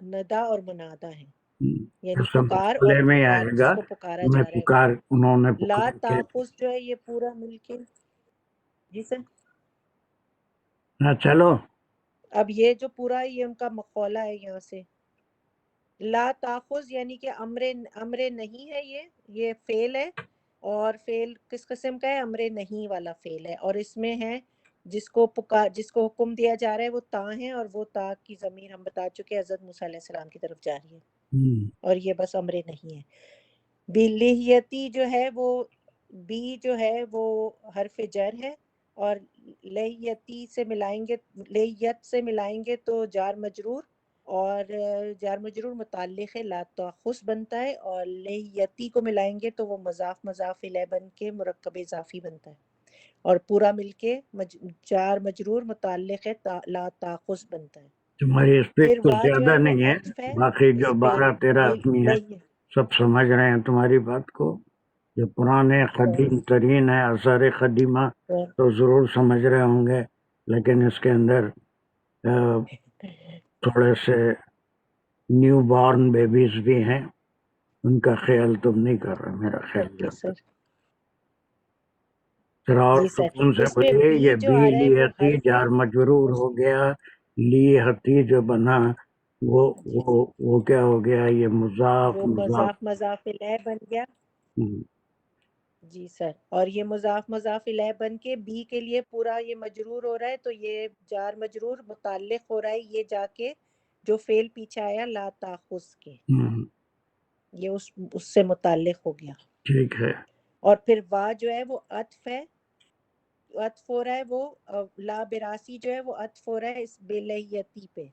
ندا اور منادا ہیں، یعنی ایسا پکار اور مسئلے میں پکار، آئے جس گا کو پکارا میں جا رہا پکار، انہوں نے ہے۔ لا پکار کے، تاخذ جو ہے یہ پورا مل کے، جی سر، ہاں چلو، اب یہ جو پورا یہ ان کا مقولہ ہے یہاں سے، لا تاخذ یعنی کہ امر نہیں ہے، یہ فعل ہے، اور فعل کس قسم کا ہے؟ امر نہیں والا فعل ہے، اور اس میں ہے جس کو حکم دیا جا رہا ہے وہ تا ہے، اور وہ تا کی ضمیر ہم بتا چکے حضرت موسیٰ علیہ السلام کی طرف جا رہی ہے، اور یہ بس امر نہیں ہے۔ بلحیتی جو ہے وہ، بی جو ہے وہ حرف جر ہے، اور لحیتی سے ملائیں گے، لحیت سے ملائیں گے تو جار مجرور، اور جار مجرور متعلق ہے لا تاخذ بنتا ہے، اور لحیتی کو ملائیں گے تو وہ مضاف الیہ بن کے مرکب اضافی بنتا ہے، اور پورا مل کے جار مجرور متعلق ہے لا تاخذ بنتا ہے۔ تمہاری اسپیڈ پھر تو وا جو زیادہ ہے وہ نہیں ہے، عطف ہے باقی جو اس پہ 12-13 آدمی ہیں سب سمجھ رہے ہیں تمہاری بات کو، جو پرانے قدیم ترین ہے آثار قدیمہ تو ضرور سمجھ رہے ہوں گے، لیکن اس کے اندر تھوڑے سے نیو بارن بیبیز بھی ہیں، ان کا خیال تم نہیں کر رہے، میرا خیال اوکے جاتا سر، ہے۔ ذرا اور جی سر، سکون سے اس میں بولیے، بی یہ جو بھی آ رہا ہے لی وہ ہتی حرف ہے، جار مجرور ہو گیا، لی ہتی جو بنا وہ کیا ہو گیا؟ یہ مضاف وہ مضاف الیہ بن گیا، جی سر، اور یہ مضاف الیہ بن کے بی کے لیے پورا یہ مجرور ہو رہا ہے، تو یہ جار مجرور متعلق ہو رہا ہے یہ جا کے جو فعل پیچھے آیا لا تاخذ کے، یہ اس سے متعلق ہو گیا۔ ٹھیک ہے، اور پھر وا جو ہے وہ عطف ہے، عطف ہو رہا ہے وہ لا براسی جو ہے وہ عطف ہو رہا ہے اس بلحیتی پہ،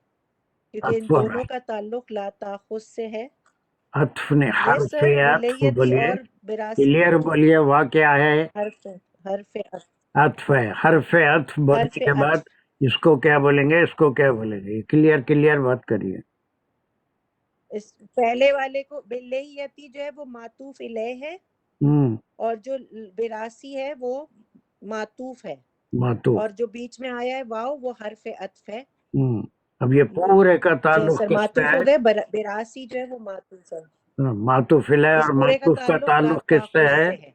کیونکہ ان دونوں کا تعلق لا تاخذ سے ہے۔ عطف نے یس حرف سر، عطف بلحیتی بولیے، اور براسی کلیئر بولیے، واہ کیا ہے؟ حرف عطف ہے، حرف عطف بولنے کے بعد عطف، اس کو کیا بولیں گے، اس کو کیا بولیں گے؟ کلیئر بات کریے۔ اس پہلے والے کو بلحیتی جو ہے وہ معطوف الیہ ہے، اور جو براسی ہے وہ معطوف ہے، معطوف، اور جو بیچ میں آیا ہے واو وہ حرف عطف ہے۔ اب یہ پورے کا جی تعلق سر، کس سے معطوف ہے؟ ہو گئے، براسی جو ہے وہ معطوف ہے، معطوف الیہ اور اس پورے معطوف کا لا تعلق کس سے تاخذ ہے؟ سے ہے،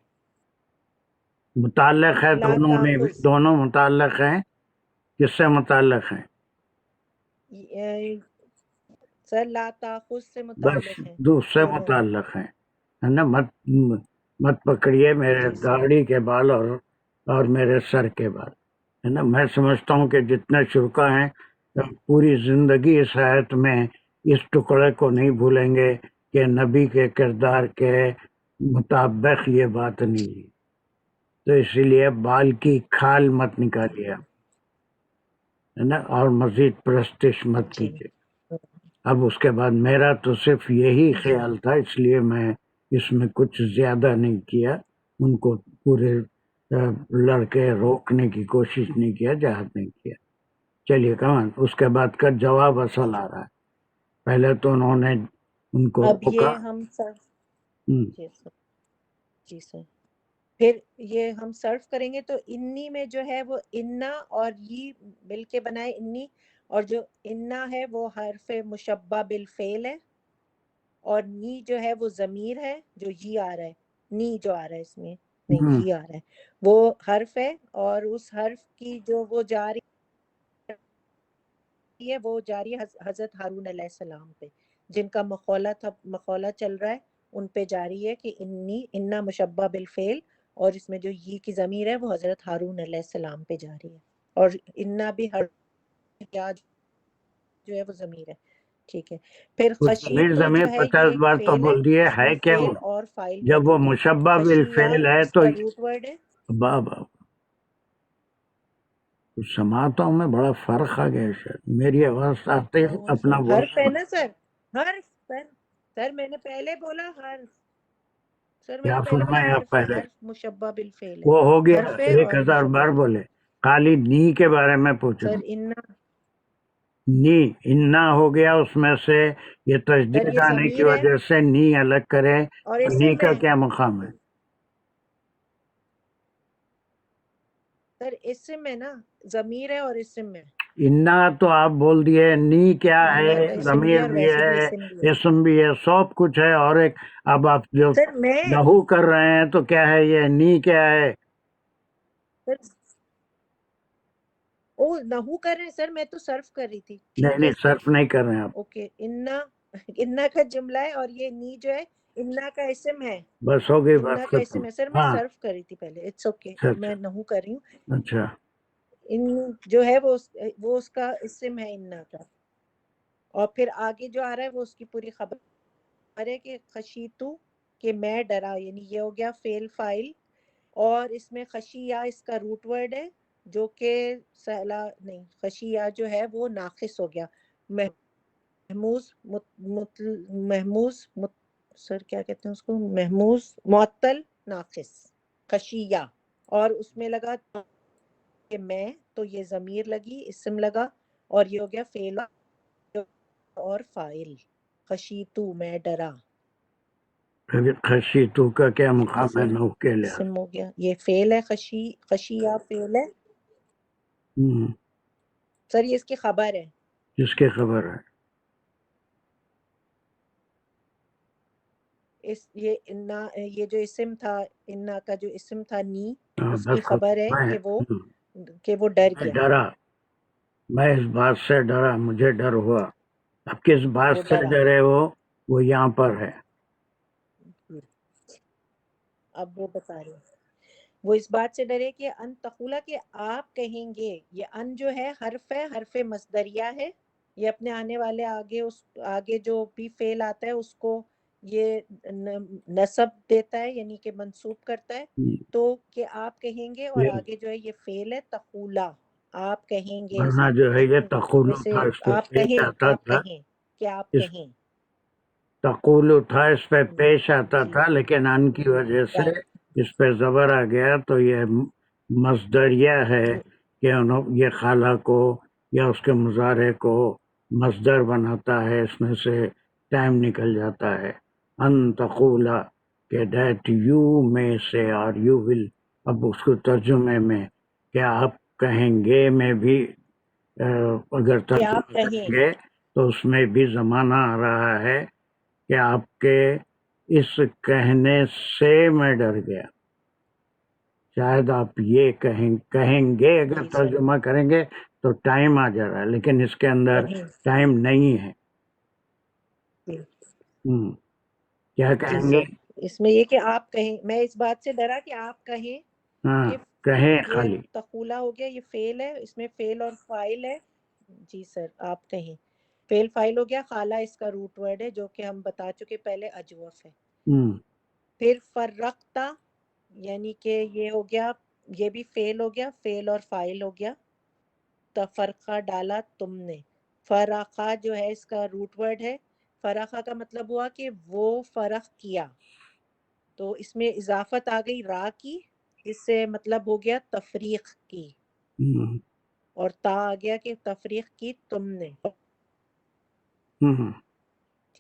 متعلق ہے، لا دونوں میں بھی، تاخذ، دونوں متعلق ہیں، کس سے متعلق ہیں؟ سر لا تاخذ سے بس متعلق ہے دوسرے دونوں، متعلق ہیں، ہے نا؟ مت پکڑیے میرے جی سر، داڑھی کے بال اور میرے سر کے بال، ہے نا؟ میں سمجھتا ہوں کہ جتنے شرکا ہیں پوری زندگی اس حیات میں اس ٹکڑے کو نہیں بھولیں گے کہ نبی کے کردار کے مطابق یہ بات نہیں ہے، تو اسی لیے بال کی کھال مت نکالیے، ہے نا؟ اور مزید پرستش مت جی کیجیے۔ اب اس کے بعد میرا تو صرف یہی جی خیال تھا، اس لیے میں اس میں کچھ زیادہ نہیں کیا، ان کو پورے لڑکے روکنے کی کوشش نہیں کیا، جہاد نہیں کیا۔ چلیے کمان، اس کے بعد کا جواب اصل آ رہا ہے۔ پہلے تو انہوں نے ان کو اب روکا. یہ ہم سر ہم، جی سر جی سر پھر یہ ہم صرف کریں گے تو انی میں جو ہے وہ انا اور یہ مل کے بنائے انی، اور جو انا ہے وہ حرف مشبہ بالفعل ہے، اور نی جو ہے وہ ضمیر ہے جو یہ آ رہا ہے، نی جو آ رہا ہے اس میں نہیں ہم، یہ آ رہا ہے وہ حرف ہے، اور اس حرف کی جو وہ جاری ہے وہ جاری ہے حضرت ہارون علیہ السلام پہ، جن کا مخولہ چل رہا ہے ان پہ جاری ہے کہ انی انا مشبہ بالفعل، اور اس میں جو یہ کی ضمیر ہے وہ حضرت ہارون علیہ السلام پہ جاری ہے، اور انا بھی جو ہے وہ ضمیر ہے. ٹھیک ہے، پھر اس ضمیر خشیتو ضمیر جو ہے یہ 50 ایک بار تو فعل ہے، بول دیے، اس ہے میں کیا وہ؟ فعل اور فاعل جب وہ موجود ہے. مشبہ خشیہ بالفعل ہے اس تو کا روٹ ورڈ ہے. بابا سماعتوں میں بڑا فرق آ گیا سر. میری آواز آتے ہاں اپنا سر حرف ہے بولنا. نا سر، حرف سر میں نے پہلے بولا حرف، سر میں کیا نے پہلے بولا فرمایا حرف ہے، پہلے؟ حرف مشبہ بالفعل ہے، وہ ہو گیا حرف ہے اور 1000 مشبہ بار بالفعل. بولے. خالی نی کے بارے میں پوچھ رہا سر ہوں. انا نی انا ہو گیا، اس میں سے یہ سر تجدید یہ آنے کی ضمیر ہے وجہ سے نی الگ کرے اور تو نی اسم کا ہے. کیا مقام ہے؟ سر اسم ہے نا، ضمیر ہے اور اسم ہے. انا تو آپ بول دیے، نی کیا انا ہے؟ کا اسم بھی ہے ضمیر اور بھی ویسے بھی ہے، اسم بھی ہے. اسم بھی ہے، سب کچھ ہے. اور ایک اب آپ جو سر میں لہو کر رہے ہیں تو کیا ہے یہ؟ نی کیا ہے؟ سر او نحو کر رہے ہیں سر، میں تو صرف کر رہی تھی. نہیں ٹھیک ہے نہیں، صرف نہیں کر رہے ہیں آپ. اوکے، انا کا جملہ ہے اور یہ نی جو ہے انا کا اسم ہے، بس ہو گئی بات انا کا ختم. اسم ہے. سر میں ہاں صرف کر رہی تھی پہلے، اٹس اوکے، اچھا اب میں نحو کر رہی ہوں. اچھا. ان جو ہے وہ اس کا اسم ہے انا کا، اور پھر آگے جو آ رہا ہے وہ اس کی پوری خبر ہے کہ خشیتو کہ میں ڈرا، یعنی یہ ہو گیا فعل فاعل، اور اس میں خشیہ اس کا روٹ ورڈ ہے جو کہ سہلا نہیں، خشیہ جو ہے وہ ناقص ہو گیا، محموز سر کیا کہتے ہیں اس کو، محموز معطل ناقص خشیہ، اور اس میں لگا کہ میں تو یہ ضمیر لگی، اسم لگا، اور یہ ہو گیا فعل اور فاعل. خشیتو میں ڈرا. ابھی خشی تو کا کیا ٹھیک ہے مقام ہے سر، نو کے لحاظ؟ اسم ہو گیا، یہ فعل ہے، خشیہ فعل ہے. سر یہ اس کی خبر ہے. جس کی خبر ہے. یہ جو اسم تھا، انا کا جو اسم تھا نی، ہاں اس بس کی خبر ہے کہ وہ ڈر میں گیا. ڈرا، میں اس بات سے ڈرا، مجھے ڈر ہوا. اب کس بات وہ سے ڈرا. ڈرے وہ یہاں پر ہے. اب وہ بتا رہے ہیں، وہ اس بات سے ڈرے کہ ان تقولا کہ آپ کہیں گے. یہ ان جو ہے حرف ہے، حرف مصدریہ ہے، یہ اپنے آنے والے آگے جو بھی فعل آتا ہے اس کو یہ نصب دیتا ہے، یعنی کہ منصوب کرتا ہے. تو کہ آپ کہیں گے، اور یہ آگے جو ہے یہ فعل ہے تقولا، آپ کہیں گے، ورنہ جو ہے یہ تقول جیسے تھا، اس پہ آپ پیش کہیں، آتا آپ تھا. کہیں کہ آپ اس کہیں. تقول تھا، اس پہ پیش آتا جی تھا، لیکن ان کی وجہ سے رائٹ. اس پہ زبر آ گیا. تو یہ مصدریہ ہے کہ یہ خالہ کو یا اس کے مضارع کو مصدر بناتا ہے، اس میں سے ٹائم نکل جاتا ہے. ان تقولا کہ دیٹ یو میں سے، اور یو ول. اب اس کو ترجمے میں کہ آپ کہیں گے میں بھی اگر کہ آپ ترجمہ کہیں. کریں گے تو اس میں بھی زمانہ آ رہا ہے کہ آپ کے اس کہنے سے میں ڈر گیا. شاید آپ یہ کہیں گے، اگر جی سر. ترجمہ کریں گے تو ٹائم آ جا رہا ہے، لیکن اس کے اندر کہیں. ٹائم نہیں ہے. جی کیا جی کہیں گے؟ سر، اس میں یہ کہ آپ کہیں، میں اس بات سے ڈرا کہ آپ کہیں ہاں کہ کہیں یہ خالی. تقولہ ہو گیا، یہ فعل ہے، اس میں فعل اور فاعل ہے. جی سر، آپ کہیں فعل فاعل ہو گیا، خالہ اس کا روٹ ورڈ ہے جو کہ ہم بتا چکے پہلے اجوف ہے. پھر فرقتا، یعنی کہ یہ ہو گیا، یہ بھی فعل ہو گیا، فعل اور فاعل ہو گیا. تفرقہ ڈالا تم نے. فرقہ جو ہے اس کا روٹ ورڈ ہے. فرقہ کا مطلب ہوا کہ وہ فرق کیا، تو اس میں اضافت آ گئی را کی، جس سے مطلب ہو گیا تفریق کی، اور تا آ گیا کہ تفریق کی تم نے.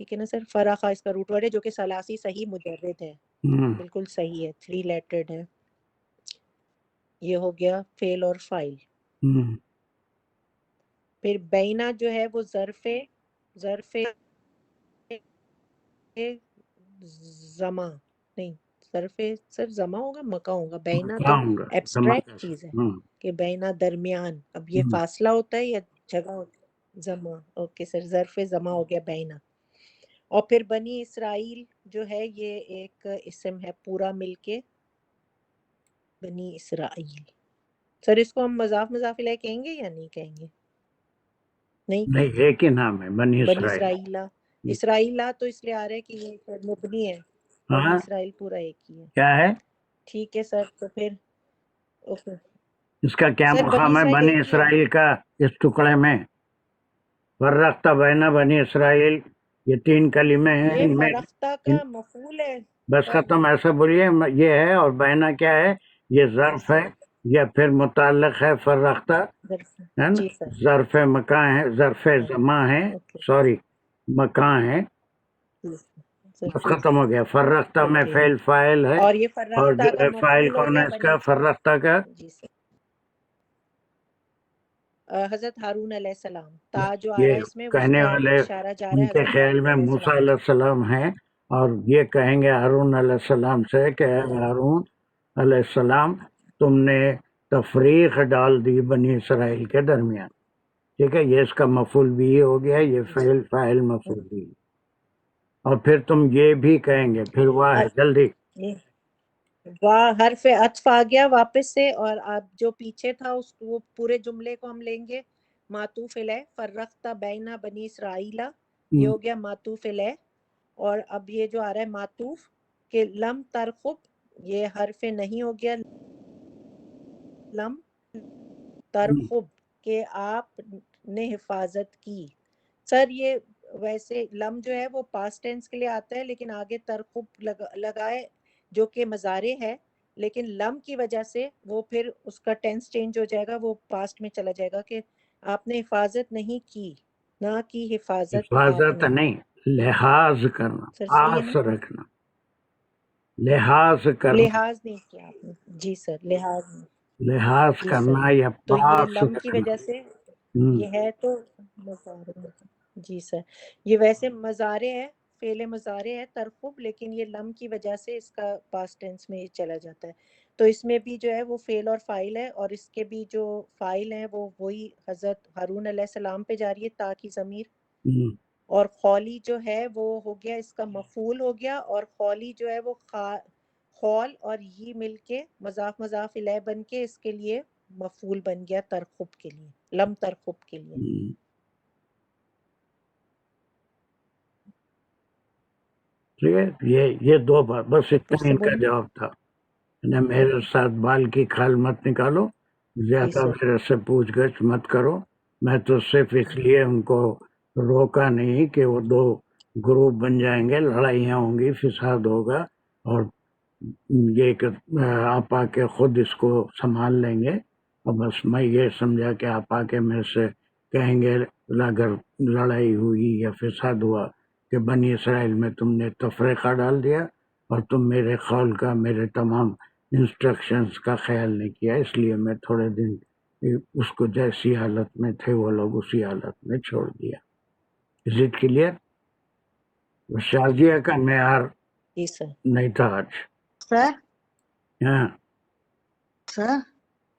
ٹھیک ہے نا سر. فرخا اس کا روٹ ورڈ ہے جو کہ ثلاثی صحیح مجرد ہے, ہم، بالکل صحیح ہے, 3 لیٹرڈ ہے. یہ ہو گیا فعل اور فاعل. ہم، پھر بینا جو ہے وہ ظرف زما نہیں, ظرف سر زما ہوگا مکہ ہوگا. بینا تو کہاں گا جمع ایبسٹریکٹ کیسے؟ چیز ہے ہم، کہ بینا درمیان. اب یہ ہم، فاصلہ ہوتا ہے یا جگہ ہوتا ہے؟ زما. اوکے سر, ظرف زما ہو گیا بینا. اور پھر بنی اسرائیل جو ہے یہ ایک اسم ہے پورا مل کے, بنی اسرائیل. سر اس کو ہم مضاف الیہ کہیں گے یا نہیں کہیں گے؟ نہیں نہیں کہیں گے. ایک ہی نام ہے بنی بنی اسرائیل. اسرائیلہ. اسرائیلہ تو اس لیے آ رہا ہے کہ یہ مبنی ہے. بنی ہاں اسرائیل پورا ایک ہی ہے. کیا ہے ٹھیک ہے سر. تو پھر اوکے اس کا کیا سر, بنی مقام ہے اسرائیل بنی ایک ہی ہے. اسرائیل کا اس ٹکڑے میں؟ فرقت بین بنی اسرائیل یہ 3 کلمے ہیں, یہ ان میں فرختہ کا مفعول ہے. بس ختم ایسا بولیے. یہ ہے اور بینا کیا ہے؟ یہ ظرف ہے یا پھر متعلق ہے فرختہ ہے نا. جی سر. ظرف مکان ہے, ظرف زمان ہے, اوکے سوری مکان ہے. سر. بس ختم ہو گیا. فرختہ میں اوکے. فعل فاعل ہے اور یہ اور فرختہ کا فاعل مفعول ہو کون گیا ہے اس بنی کا؟ اسرائیل. فرختہ کا جی سر. حضرت ہارون علیہ السلام. تا جو آ رہا یہ ہے اس میں اس کہنے کا والے اشارہ جا رہا ان ہے کے حضرت خیال ہارون میں علیہ موسیٰ السلام. علیہ السلام ہیں اور یہ کہیں گے ہارون علیہ السلام سے کہ اے ہارون علیہ السلام تم نے تفریق ڈال دی بنی اسرائیل کے درمیان. ٹھیک ہے, یہ اس کا مفعول بھی ہو گیا, یہ فعل فاعل مفعول بھی. اور پھر تم یہ بھی کہیں گے, پھر واہ ہے جلدی. واہ حرف عطف آ گیا واپس سے, اور اب جو پیچھے تھا اس وہ پورے جملے کو ہم لیں گے معطوف الیہ. فرقت بین بنی اسرائیل یہ ہو گیا معطوف الیہ. اور اب یہ جو آ رہا ہے معطوف کہ لم ترخب, یہ حرف نہیں ہو گیا لم ترخب کہ آپ نے حفاظت کی. سر یہ ویسے لم جو ہے وہ پاسٹ ٹینس کے لیے آتا ہے, لیکن آگے ترخب لگائے جو کہ مضارع ہے, لیکن لم کی وجہ سے وہ پھر اس کا ٹینس چینج ہو جائے گا, وہ پاسٹ میں چلا جائے گا کہ آپ نے حفاظت نہیں کی, نہ کی حفاظت آپ حفاظت نے. نہیں, لحاظ کرنا, سر صحیح ہے آس نا؟ رکھنا, لحاظ کرنا, لحاظ نہیں کیا آپ نے. جی سر لحاظ نہیں. لحاظ جی سر. کرنا یا تو یہ پاس لم کی رکھنا. وجہ سے ہم، یہ ہے تو مضارع. جی سر. یہ ویسے مضارع ہے, فعل مضارع ہے ترقب, لیکن یہ لم کی وجہ سے اس کا پاسٹ ٹینس میں چلا جاتا ہے. تو اس میں بھی جو ہے وہ فعل اور فاعل ہے, اور اس کے بھی جو فاعل ہیں وہ وہی حضرت ہارون علیہ السلام پہ جا رہی ہے, تا کی ضمیر. ہم، اور خولی جو ہے وہ ہو گیا اس کا مفعول ہو گیا, اور خولی جو ہے وہ خول اور یہ مل کے مضاف الیہ بن کے اس کے لیے مفعول بن گیا ترخب کے لیے, لم ترخب کے لیے. ہم. ٹھیک ہے, یہ 2 بار بس پھر اتنا سے ان کا بولیے. جواب تھا. میرے ساتھ بال کی کھال مت نکالو, جی زیادہ سر. میرے سے پوچھ گچھ مت کرو. میں تو صرف اس لیے ان کو روکا نہیں کہ وہ 2 گروپ بن جائیں گے, لڑائیاں ہوں گی, فساد ہوگا, اور یہ کہ آپ آ کے خود اس کو سنبھال لیں گے. اور بس میں یہ سمجھا کہ آپ آ کے میرے سے کہیں گے اگر لڑائی ہوئی یا فساد ہوا کہ بنی اسرائیل میں تم نے تفریقہ ڈال دیا اور تم میرے قول کا, میرے تمام انسٹرکشنز کا خیال نہیں کیا, اس لیے میں تھوڑے دن اس کو جیسی حالت میں تھے وہ لوگ اسی حالت میں چھوڑ دیا. Is it clear? شازیہ کا معیار جی سر. نہیں تھا آج. سر ہاں سر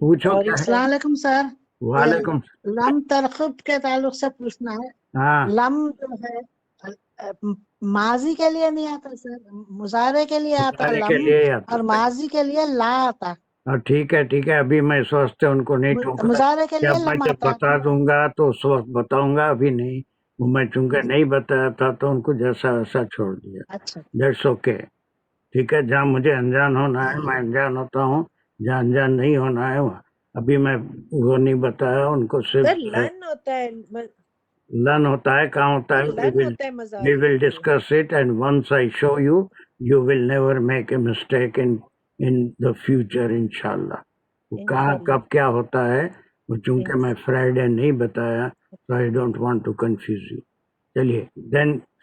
پوچھو اور کیا ہے. السلام علیکم سر. یہ وعلیکم. لم ترخب کے تعلق سے پوچھنا ہے. ہاں لم جو ہے ماضی کے لیے نہیں آتا سر, مضارع کے لیے آتا بتانے کے لم, لیے آتا اور ہے. ماضی کے لیے لا آتا. اور ٹھیک ہے ابھی میں اس واسطے ان کو نہیں ٹوکا. مضارع کے لیے جب میں لم جب آتا. بتا دوں گا تو اس وقت بتاؤں گا, ابھی نہیں. میں چونکہ نہیں بتایا تھا تو ان کو جیسا ویسا چھوڑ دیا. اچھا دیٹس اوکے. ٹھیک ہے, جہاں مجھے انجان ہونا ہے میں انجان ہوتا ہوں, جہاں انجان نہیں ہونا ہے وہاں. ابھی میں وہ نہیں بتایا ان کو, سر صرف لن ہوتا ہے, لرن ہوتا ہے. کہاں ہوتا سر ہے؟ لن ہوتا ہے we مضارع will کے لیے. discuss it, and once I show you, you will never make a mistake in the future, inshallah. وہ کہاں انشاءاللہ. کب کیا ہوتا ہے وہ چونکہ میں فرائیڈے نہیں بتایا, so I don't want to confuse you. چلیے, then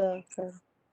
the sir.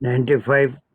95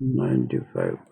95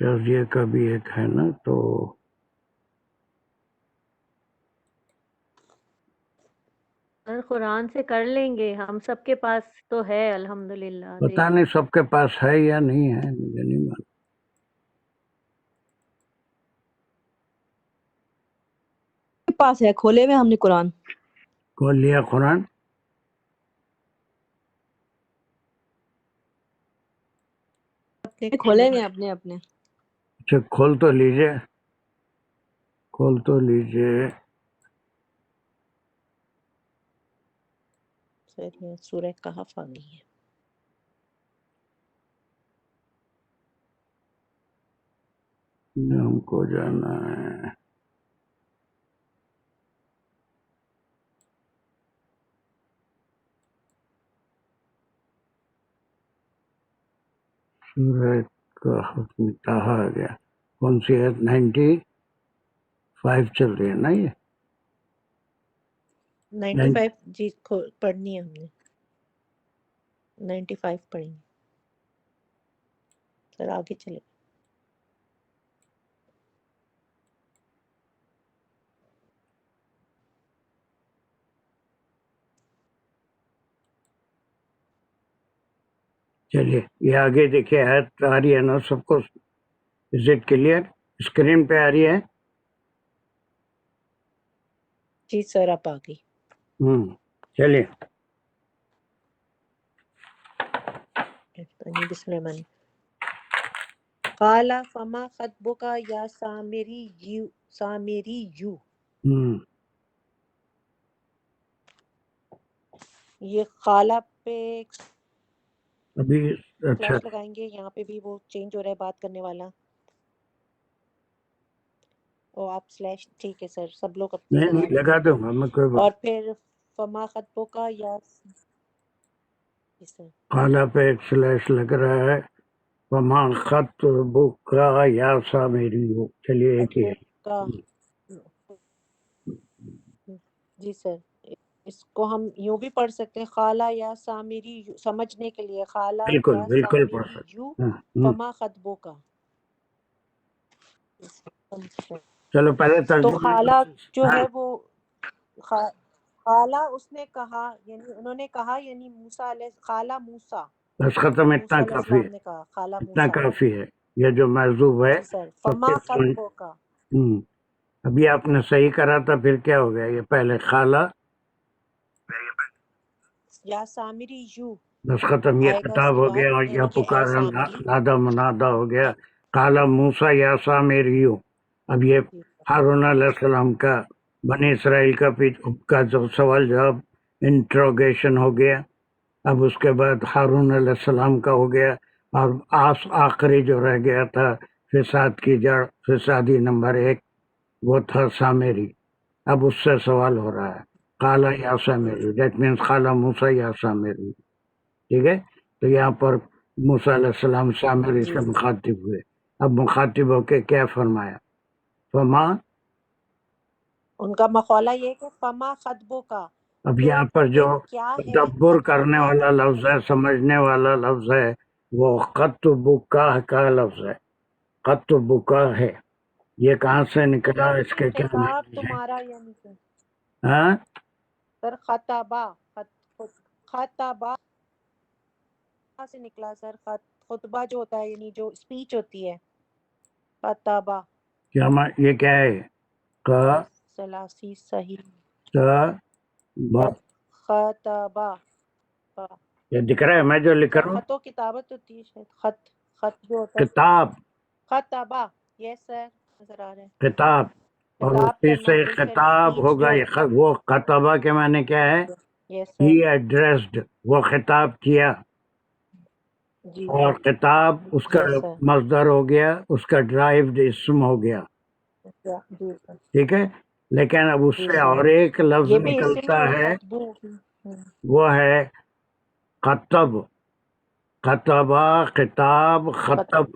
شرزیہ کا بھی ایک ہے نا، تو سر قرآن سے کر لیں گے، ہم سب کے پاس تو ہے الحمدللہ. پتہ نہیں سب کے پاس ہے یا نہیں ہے، مجھے نہیں معلوم. کے پاس ہے، کھولے ہوئے ہم نے قرآن. کھول لیا قرآن؟ کھولے ہوئے اپنے اپنے. اچھا کھول تو لیجئے، کھول تو لیجئے. سر یہ سورہ کہف آ گئی ہے. ہم کو جانا ہے سورہ کہف میں کہا آ گیا. کون سی ہے؟ 95 چل رہی ہے نا یہ؟ 95 جی پڑھنی ہے ہم نے. 95 پڑھیں گے سر. آگے چلے. چلیے یہ آگے دیکھیے آیت آ رہی ہے نا سب کو؟ Is it clear? اسکرین پہ آ رہی ہے؟ جی سر آپ آ گئی. چلیے. بسم اللہ الرحمن. قال فما خطبک یا سامری یو. یہ قالا پہ ابھی اچھا سلیش لگائیں گے. یہاں پہ بھی وہ چینج ہو رہا ہے بات کرنے والا. او آپ سلیش ٹھیک ہے سر. سب لوگ اپنے نہیں لگا لگا دیں. دوں گا میں، کوئی بات. اور پھر فما خطبک یا جی سر. قالا پہ ایک سلیش لگ رہا ہے. وما خطبک یا سامری ہو. چلیے ایک ہی ہے. کا جی سر. اس کو ہم یوں بھی پڑھ سکتے ہیں خالہ یا سامری یو، سمجھنے کے لیے خالہ بالکل یا بالکل پڑھ سامری سکتے یو ہیں. فما خطبو کا. چلو پہلے تو ترجمہ. خالہ جو ہاں ہے وہ خالہ اس نے کہا، یعنی انہوں نے کہا، یعنی موسیٰ علیہ خالہ موسیٰ بس ختم. اتنا موسیٰ علیہ کافی السلام ہے، نے کہا خالہ اتنا موسیٰ. کافی ہے. یہ جو محذوب ہے جی سر. تو فما پھر خطبو کا. ابھی آپ نے صحیح کرا تھا، پھر کیا ہو گیا؟ یہ پہلے خالہ یا سامری یو بس ختم. یہ آئے گا اس خطاب کے ہو بعد. گیا، یا یعنی کہ اے پکارا سامری. نادا منادا ہو گیا. قال موسیٰ یا سامریو. اب یہ ہارون علیہ السلام کا بنی اسرائیل کا جو سوال جواب انٹروگیشن ہو گیا. اب اس کے بعد ہارون علیہ السلام کا ہو گیا. اور آخری جو رہ گیا تھا فساد کی جڑ، فسادی نمبر 1، وہ تھا سامری. اب اس سے سوال ہو رہا ہے قالا یا سامری. دیٹ مینس قالا موسیٰ یا سامری. ٹھیک ہے. تو یہاں پر موسیٰ علیہ السلام سامری جی سے مخاطب ہوئے. اب مخاطب ہو کے کیا فرمایا؟ فما. ان کا مقولہ یہ کہ فما خطبو کا. اب تو یہاں پر جو کیا ہے تدبر کرنے خطبہ والا لفظ ہے، سمجھنے والا لفظ ہے، وہ خطبکا کا لفظ ہے. خطبکا ہے. یہ کہاں سے نکلا؟ اس کے کیا خطاب معنی ہے؟ تمہارا یعنی کہ ہاں سر خطبہ خطبہ سے نکلا سر. خطبہ جو ہوتا ہے یعنی جو اسپیچ ہوتی ہے. خطبہ کیا یہ کیا ہے؟ کا سلاسی صحیح. با. خطبہ یہ دکھ رہا ہے میں جو لکھ سر. رہا ہوں؟ خط و کتابت ہوتی ہے شاید. خط جو ہوتا ہے کتاب. خطبہ. یس سر نظر آ رہا ہے. کتاب. اور خطاب اسی کرنا سے بے شک خطاب اسپیچ ہوگا. جو وہ خطبہ کے معنی کیا ہے؟ یس ہی سر. ایڈریسڈ، وہ خطاب کیا. جی اور خطاب اس کا یس سر. مصدر ہو گیا، اس کا ڈرائیوڈ اسم ہو گیا. جی سر. ٹھیک ہے. لیکن اب اس جی سے سر. اور ایک لفظ یہ بھی اسم نکلتا جو ہے، خطبو وہ ہے خطب. خطبہ، خطاب، خطب.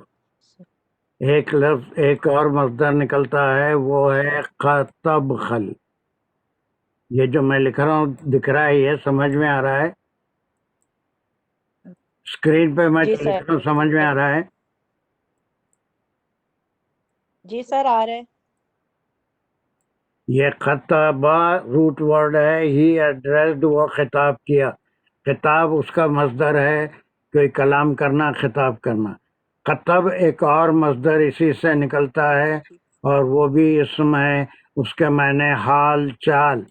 ایک لفظ ایک اور مصدر نکلتا ہے، وہ ہے خطب خل. یہ جو میں لکھ رہا ہوں دکھ رہا ہے؟ یہ سمجھ میں آ رہا ہے؟ اسکرین پہ میں جی جو سر. لکھ رہا ہوں سمجھ میں آ رہا ہے؟ جی سر آ رہا ہے. یہ خطبہ روٹ ورڈ ہے. ہی ایڈریسڈ، وہ خطاب کیا. خطاب اس کا مصدر ہے، کوئی کلام کرنا، خطاب کرنا. خطب ایک اور مصدر اسی سے نکلتا ہے اور وہ بھی اسم ہے. اس کے معنی حال چال،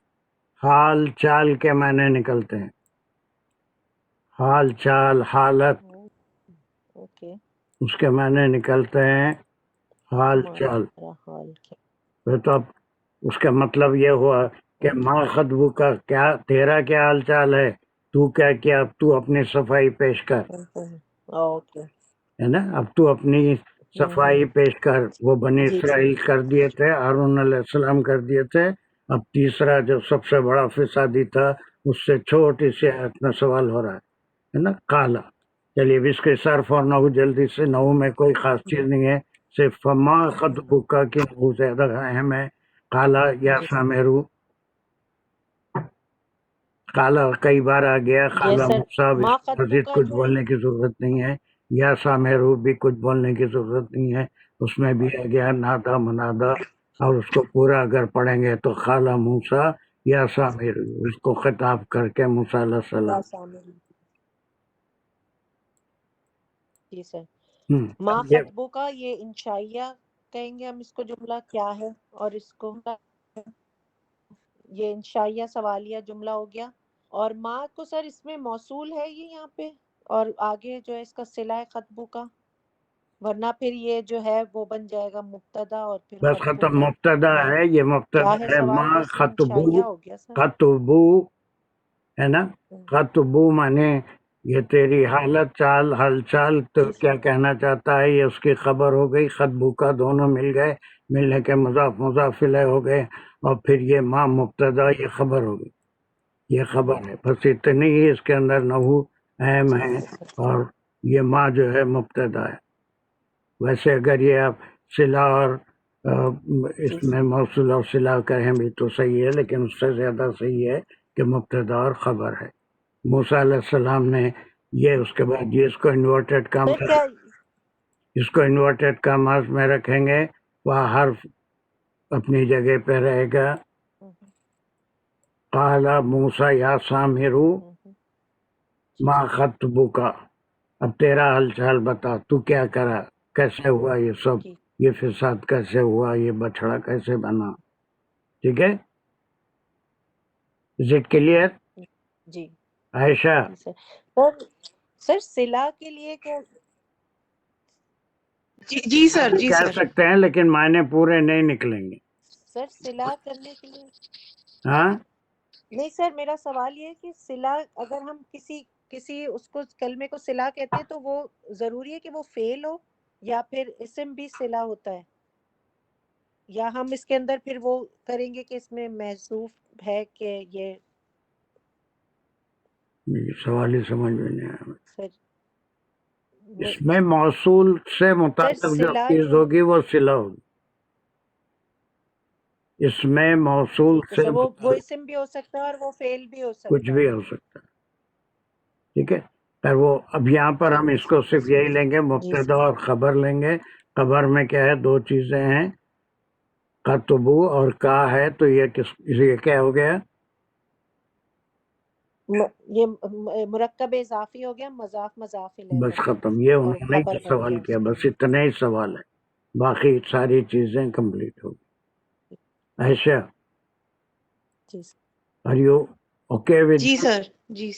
حال چال کے معنی نکلتے ہیں. حال چال، حالت، اوکے. اس کے معنی نکلتے ہیں حال چال. حال کیا. پھر تو اب اس کا مطلب یہ ہوا کہ ما خطبو کا، کیا تیرا کیا حال چال ہے، تو کیا کیا، اب تو اپنی صفائی پیش کر، اوکے. ہے نا. اب تو اپنی صفائی پیش کر. وہ بنی جی اسرائیل کر دیے تھے، ہارون علیہ السلام کر دیے تھے. اب تیسرا جو سب سے بڑا فسادی تھا، اس سے چھوٹی سی آیت میں سوال ہو رہا ہے نا. کالا. چلیے اب اس کے صرف اور نحو جلدی سے. نحو میں کوئی خاص چیز نہیں ہے، صرف فما خطبک کی نحو زیادہ اہم ہے. کالا یا سامرو، کالا کئی بار آ گیا. کالا سر. موسیٰ، ما مزید خطبک کچھ جو ہے، بولنے کی ضرورت نہیں ہے. یا سامرو بھی کچھ بولنے کی ضرورت نہیں ہے. اس میں بھی آ گیا نادا منادا. اور اس کو پورا اگر پڑھیں گے تو کالا موسیٰ یا سامرو، اس کو خطاب کر کے موسیٰ علیہ السلام. جی سر. ہم، ما اب یہ خطبو کا یہ انشائیہ کہیں گے ہم اس کو، جملہ کیا ہے، اور اس کو یہ انشائیہ سوالیہ جملہ ہو گیا. اور ما کو سر اس میں موصول ہے یہ یہاں پہ، اور آگے جو ہے اس کا صلہ خطبو کا، ورنہ پھر یہ جو ہے وہ بن جائے گا مبتدا اور پھر بس خطبو ختم. کا. مبتدا ہے، یہ کیا مبتدا ہے ہے. سوال؟ ما بس خطبو، انشائیہ ہو گیا سر. خطبو ہے نا. خطبو مانے یہ تیری حالت چال، حال چال. تو جی کیا سر. کہنا چاہتا ہے، یہ اس کی خبر ہو گئی. خطبو کا دونوں مل گئے، ملنے کے مضاف مضاف الیہ ہو گئے. اور پھر یہ ما مبتدا، یہ خبر ہو گئی، یہ خبر ہے. بس اتنی ہی اس کے اندر نحو اہم ہے. اور یہ ما جو ہے مبتدا ہے. ویسے اگر یہ آپ صلہ اور اس میں موصول اور صلہ کہیں بھی تو صحیح ہے، لیکن اس سے زیادہ صحیح ہے کہ مبتدا اور خبر ہے. موسیٰ علیہ السلام نے یہ، اس کے بعد یہ اس کو انورٹڈ کام، سر کیا اس کو انورٹڈ کاماز میں رکھیں گے، وہ حرف اپنی جگہ پہ رہے گا. قال موسیٰ یا سامرو ما خطبک. اب تیرا حال چال بتا، تو کیا کرا، کیسے ہوا یہ سب، یہ فساد کیسے ہوا، یہ بچڑا کیسے بنا. ٹھیک ہے. از اٹ کلیئر جی عائشہ؟ سر صلہ کے لیے کیا؟ جی سر، جی کہہ سر. سکتے ہیں لیکن معنی پورے نہیں نکلیں گے. سر صلہ کرنے کے لیے ہاں نہیں سر، میرا سوال یہ ہے کہ صلہ اگر ہم کسی اس کو کلمے کو صلہ کہتے ہیں تو وہ ضروری ہے کہ وہ فعل ہو یا پھر اسم بھی صلہ ہوتا ہے، یا ہم اس کے اندر پھر وہ کریں گے کہ اس میں محذوف ہے کہ یہ سوال ہی سمجھ میں نہیں آیا. سر اس میں موصول سے متعلق جو صلہ چیز جو ہے ہوگی وہ صلہ ہوگی. اس میں موصول ٹھیک ہے سے سر، وہ متعلق اسم بھی ہو سکتا ہے اور وہ فعل بھی ہو سکتا کچھ بھی ہو سکتا ہے. ٹھیک ہے. پر وہ اب یہاں پر ہم اس کو صرف یہی لیں گے، مبتدا اور خبر لیں گے. خبر میں کیا ہے، دو چیزیں ہیں، خطبو اور کا ہے. تو یہ کیا ہو گیا، یہ مرکب اضافی ہو گیا، مضاف مضاف الیہ بس بن گیا ختم. یہ اور انہوں نے خبر بن سوال گیا کیا، اس بس کا. اتنا ہی سوال ہے، باقی ساری چیزیں کمپلیٹ ہو گئی. عائشہ جی آر یو اوکے ود؟ جی سر. جی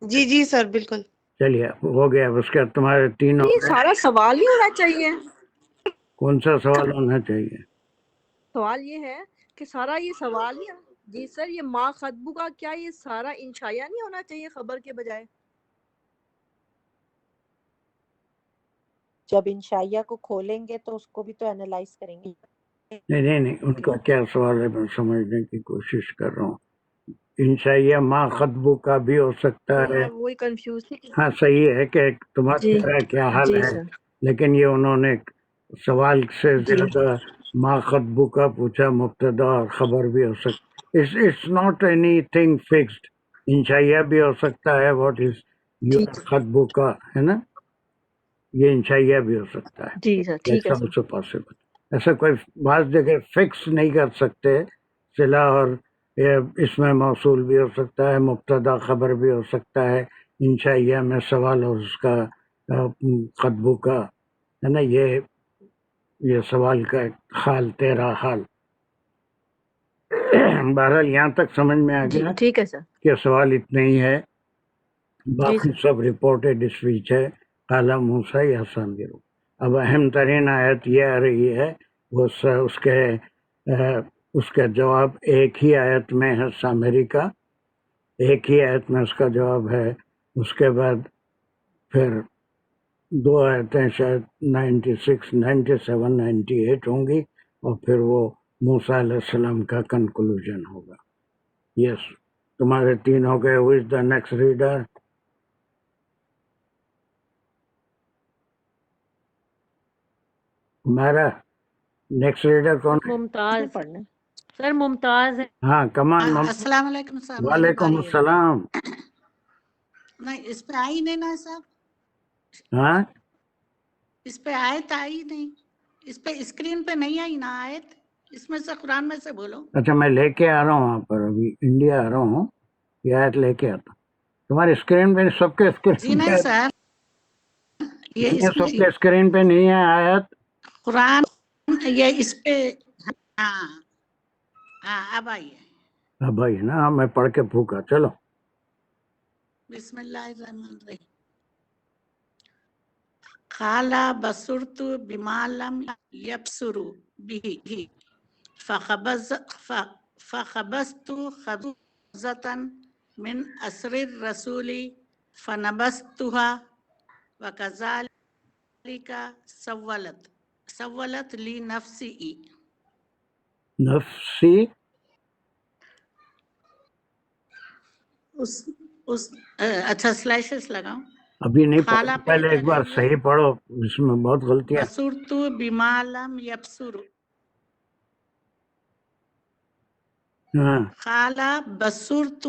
جی جی سر، بالکل. چلیے ہو گیا. اس کے بعد تمہارے تین ہو یہ گئے. سارا سوال ہی ہونا چاہیے. کون سا سوال ہونا چاہیے؟ سوال یہ ہے کہ سارا یہ سوال ہی. جی سر، یہ ما خطبو کا کیا یہ سارا انشائیہ نہیں ہونا چاہیے خبر کے بجائے؟ جب انشائیہ کو کھولیں گے تو اس کو بھی تو اینالائز کریں گے. نہیں، ان کا کیا سوال ہے، میں سمجھنے کی کوشش کر رہا ہوں. انشائیہ ما خطبو کا بھی ہو سکتا ہے. میں وہی کنفیوز تھی. ہاں صحیح ہے کہ تمہارا کیا حال جی ہے، سر. لیکن یہ انہوں نے سوال سے جی زیادہ ما خطبو کا پوچھا. مبتدا اور خبر بھی ہو سکتا. It's not anything fixed. انشائیہ بھی ہو سکتا ہے، واٹ از یور خطبو کا، ہے نا. یہ انشائیہ بھی ہو سکتا ہے. جی سر ٹھیک ہے That's سر also possible. ایسا کوئی بعض جگہ فکس نہیں کر سکتے صلہ، اور اس میں موصول بھی ہو سکتا ہے، مبتدا خبر بھی ہو سکتا ہے. انشائیہ میں سوال اور اس کا خطبو کا ہے نا، یہ سوال کا حال، تیرا حال. بہرحال یہاں تک سمجھ میں آ جی گیا ٹھیک ہے سر کہ سوال اتنے ہی ہے، جی باقی سر سب رپورٹڈ اسپیچ ہے. قال موسیٰ یا سامرو. اب اہم ترین آیت یہ آ رہی ہے، وہ اس کا جواب ایک ہی آیت میں ہے سامری کا، ایک ہی آیت میں اس کا جواب ہے. اس کے بعد پھر 2 آیتیں شاید 96 97 98 ہوں گی، اور پھر وہ موسیٰ علیہ السلام کا کنکلوژن ہوگا. یس، تمہارے 3 ہو گئے. Who is the next reader? ہمارا نیکسٹ ریڈر کون ہے؟ ممتاز پڑھنا سر، ممتاز ہے. ہاں کمان. السلام علیکم صاحب، میری وعلیکم باری ہے. السلام. نہیں اس پہ آئی نہیں نا صاحب، ہاں اس پہ آیت آئی نہیں، اس پہ اسکرین پہ نہیں آئی نا آیت، اس میں سے قرآن میں سے بولو. اچھا، میں لے کے آ رہا ہوں وہاں پر، ابھی انڈیا آ رہا ہوں، یہ آیت لے کے آتا ہوں. تمہارے اسکرین پہ سب کے جی اسکرین نہیں پہ، سر، یہ یہ اس سب میں کے اسکرین پہ نہیں ہے آیت. قرآن، یہ اس پہ، ہاں ہاں اب آئی ہے. ہاں بھائی نا، میں پڑھ کے پھوکا. چلو. بسم اللہ الرحمن الرحیم. قال بصرت بما لم يبصروا به فخبزت خبزة من أسر الرسول فنبذتها وكذلك سولت لي نفسي. نفسی. اچھا سلیشز لگاؤں. ابھی نہیں خالہ پڑھو، پہ پہلے ایک بار لگائیں گے. صحیح پڑھو، اس میں بہت غلطیاں. بصرت بما لم يبصروا. ہاں قال بصرت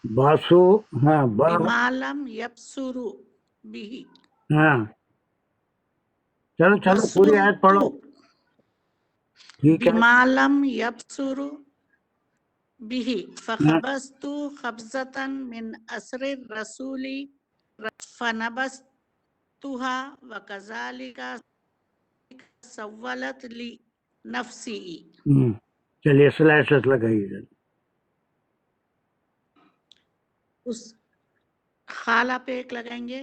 باسو. ہاں بما لم يبصروا به. ہاں چلو چلو پوری آیت پڑھو. ٹھیک ہے. بما لم يبصروا به فخبزت خبزة من أسر الرسول فنبذتها وكذلك سولت لي نفسي. چلیے سلائسس لگائیے. اس خالہ پہ ایک لگائیں گے،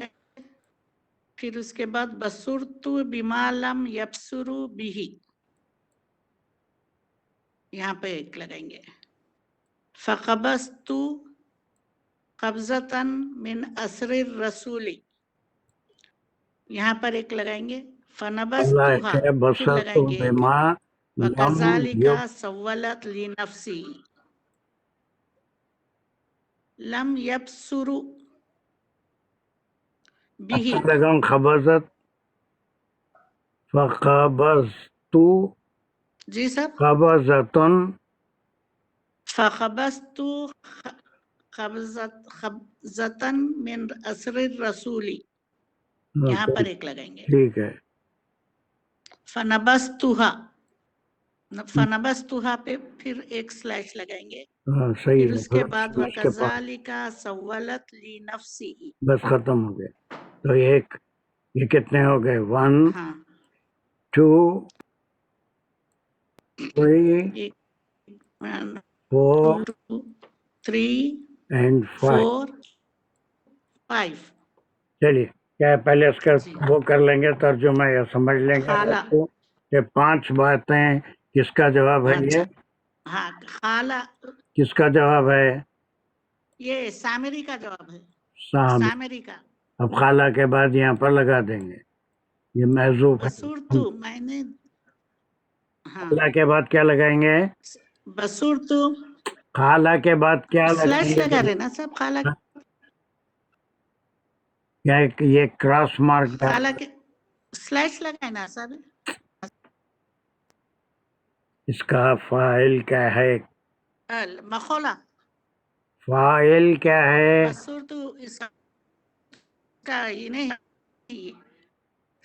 پھر اس کے بعد بصرت بما لم يبصروا به، یہاں پہ ایک لگائیں گے. فقبضت قبضة من أسر الرسول، یہاں پر ایک لگائیں گے. اللہ فنبذتها، کے پھر بسر تو لگائیں گے ایک. بما لم وَكَذَلِكَ سَوَّلَتْ لِنَفْسِي. لم يبصروا به. لگاؤں خبزت. فقبضت جی سر. قبضتن. فخبزت خبزة من أسر الرسول، یہاں پر ایک لگائیں گے. ٹھیک ہے. فنبذتها پہ پھر ایک سلیش لگائیں گے. ہاں صحیح پھر ہے. اس کے بعد اس کے پاس وَكَذَلِكَ سَوَّلَتْ لِنَفْسِهِ. بس ختم ہو گیا. تو ایک، یہ کتنے ہو گئے؟ 1 ہاں 2 3 1 4 2 3 and 5. 4 5. چلیے، کیا ہے، پہلے اس کا جی. وہ کر لیں گے ترجمہ، یا سمجھ لیں گے خالہ. آپ کو کہ 5 باتیں کس کا جواب ہے. اچھا یہ ہاں خالہ، کس کا جواب ہے؟ یہ سامری کا جواب ہے. صاحب. سامری کا. اب خالہ کے بعد یہاں پر لگا دیں گے، یہ محذوف ہے. بصرت میں نے، ہاں خالہ کے بعد کیا لگائیں گے؟ بصرت. خالہ کے بعد کیا سلیش لگائیں لگا گے؟ رہے نا سب. خالہ یہ کراس مارک خالہ کے سلیش لگائے نا سب. اس کا فاعل کیا ہے؟ مخولہ. فاعل کیا ہے؟ بصرت اس کا یہ نہیں،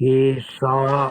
he saw,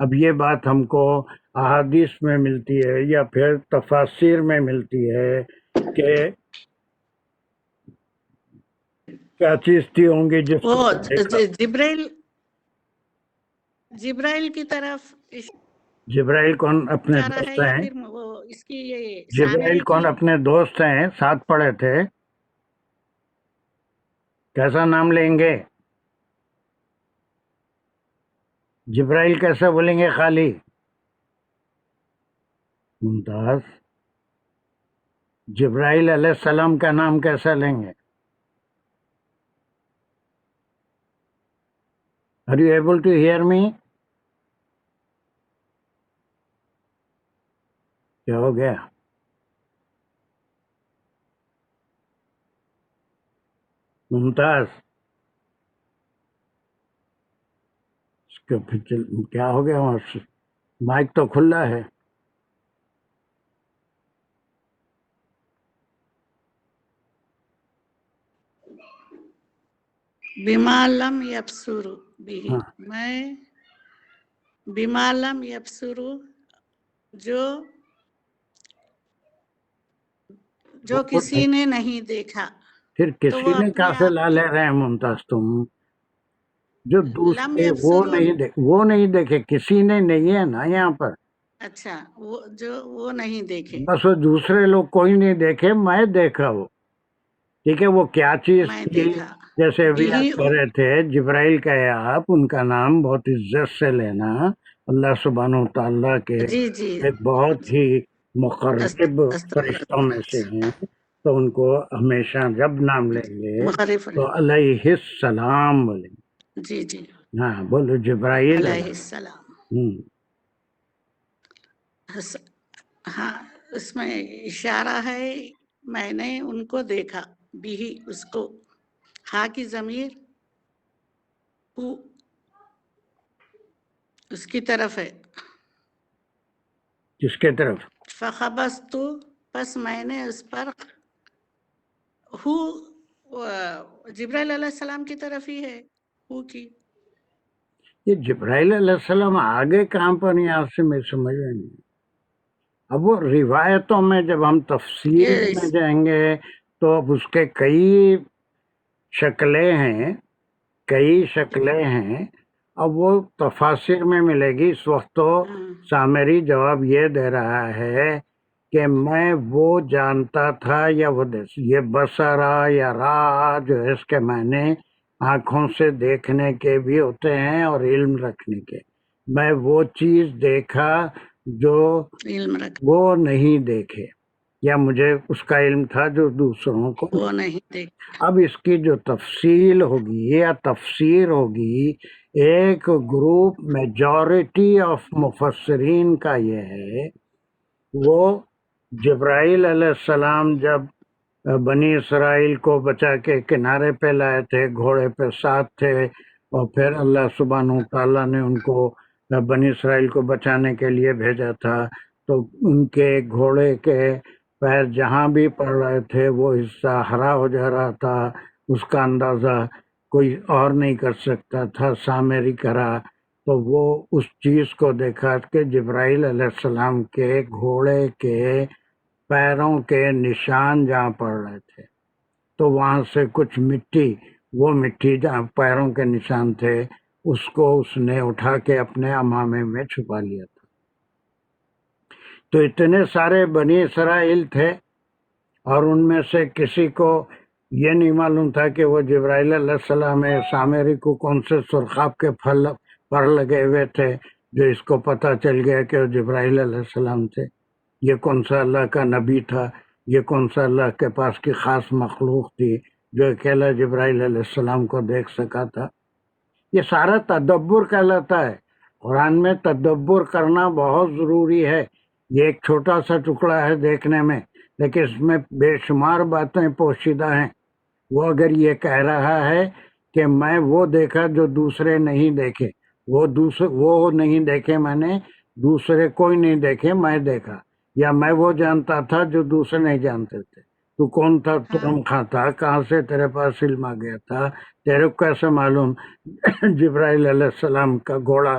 اب یہ بات ہم کو احادیث میں ملتی ہے یا پھر تفاسیر میں ملتی ہے کہ کیا چیز تھی ہوں گی جس وہ کو دیکھا؟ جبرائیل کی طرف جبرائیل کون اپنے اشارہ ہے دوست یا ہیں؟ پھر وہ اس کی یہ جبرائیل سامری کون کی اپنے دوست ہیں؟ ساتھ پڑھے تھے؟ کیسا نام لیں گے؟ جبرائیل کیسے بولیں گے خالی؟ ممتاز، جبرائیل علیہ السلام کا نام کیسے لیں گے؟ Are you able to hear me? کیا ہو گیا؟ ممتاز، اس کو کیا ہو گیا؟ وہاں سے مائک تو کھلا ہے. بما لم یبصر بھی ہاں، میں بما لم یبصر جو کسی نے نہیں دیکھا. پھر تو کسی وہ نے اپنے کہاں سے آپ لا کی لے رہے ہیں ممتاز تم؟ جو لم دوسرے یبصر وہ نہیں دیکھے، کسی نے نہیں ہے نا یہاں پر. اچھا وہ نہیں دیکھے، بس وہ دوسرے لوگ کوئی نہیں دیکھے، میں دیکھا وہ. ٹھیک ہے، وہ کیا چیز میں تھی؟ دیکھا جیسے ابھی بھی آپ کہہ رہے تھے جبرائیل کا ہے، آپ ان کا نام بہت عزت سے لینا. اللہ سبحانہ و تعالیٰ کے جی ایک بہت ہی مقرب فرشتوں میں سے ہیں، تو ان کو ہمیشہ جب نام لیں گے مخرف تو علیہ السلام بولیں گے. جی ہاں بولو جبرائیل علیہ السلام. ہاں اس میں اشارہ ہے میں نے ان کو دیکھا بھی، اس کو ہا کی ضمیر اس کی طرف ہے. کس کے طرف؟ فخبست پس میں نے اس پر جبرائیل علیہ السلام کی طرف ہی ہے کی. یہ جبرائیل علیہ السلام آگے کہاں پر یہاں سے میں سمجھ نہیں. اب وہ روایتوں میں جب ہم تفسیر میں جائیں گے تو اب اس کے کئی شکلیں ہیں. اب وہ تفاسیر میں ملے گی. اس وقت تو سامری جواب یہ دے رہا ہے کہ میں وہ جانتا تھا یا وہ یہ بصرا یا را جو ہے اس کے معنی آنکھوں سے دیکھنے کے بھی ہوتے ہیں اور علم رکھنے کے. میں وہ چیز دیکھا جو وہ نہیں دیکھے، یا مجھے اس کا علم تھا جو دوسروں کو وہ نہیں دیکھا. اب اس کی جو تفصیل ہوگی یا تفسیر ہوگی، ایک گروپ میجورٹی آف مفسرین کا یہ ہے، وہ جبرائیل علیہ السلام جب بنی اسرائیل کو بچا کے کنارے پہ لائے تھے، گھوڑے پہ ساتھ تھے، اور پھر اللہ سبحانہ تعالیٰ نے ان کو بنی اسرائیل کو بچانے کے لیے بھیجا تھا، تو ان کے گھوڑے کے پیر جہاں بھی پڑ رہے تھے وہ حصہ ہرا ہو جا رہا تھا. اس کا اندازہ کوئی اور نہیں کر سکتا تھا، سامری کرا. تو وہ اس چیز کو دیکھا کہ جبرائیل علیہ السلام کے گھوڑے کے پیروں کے نشان جہاں پڑ رہے تھے، تو وہاں سے کچھ وہ مٹی جہاں پیروں کے نشان تھے اس کو اس نے اٹھا کے اپنے امامے میں چھپا لیا تھا. تو اتنے سارے بنی اسرائیل تھے اور ان میں سے کسی کو یہ نہیں معلوم تھا کہ وہ جبرائیل علیہ السلام ہے. سامری کو کون سے سرخاب کے پر لگے ہوئے تھے جو اس کو پتہ چل گیا کہ وہ جبرائیل علیہ السلام تھے. یہ کون سا اللہ کا نبی تھا، یہ کون سا اللہ کے پاس کی خاص مخلوق تھی جو اکیلا جبرائیل علیہ السلام کو دیکھ سکا تھا. یہ سارا تدبر کہلاتا ہے. قرآن میں تدبر کرنا بہت ضروری ہے. یہ ایک چھوٹا سا ٹکڑا ہے دیکھنے میں، لیکن اس میں بے شمار باتیں پوشیدہ ہیں. وہ اگر یہ کہہ رہا ہے کہ میں وہ دیکھا جو دوسرے نہیں دیکھے، وہ نہیں دیکھے، میں نے دوسرے کوئی نہیں دیکھے، میں دیکھا، یا میں وہ جانتا تھا جو دوسرے نہیں جانتے تھے. تو کون تھا؟ تم تھا، کہاں سے تیرے پاس علم آ گیا تھا؟ تیرے کو کیسے معلوم جبرائیل علیہ السلام کا گھوڑا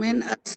من أس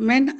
من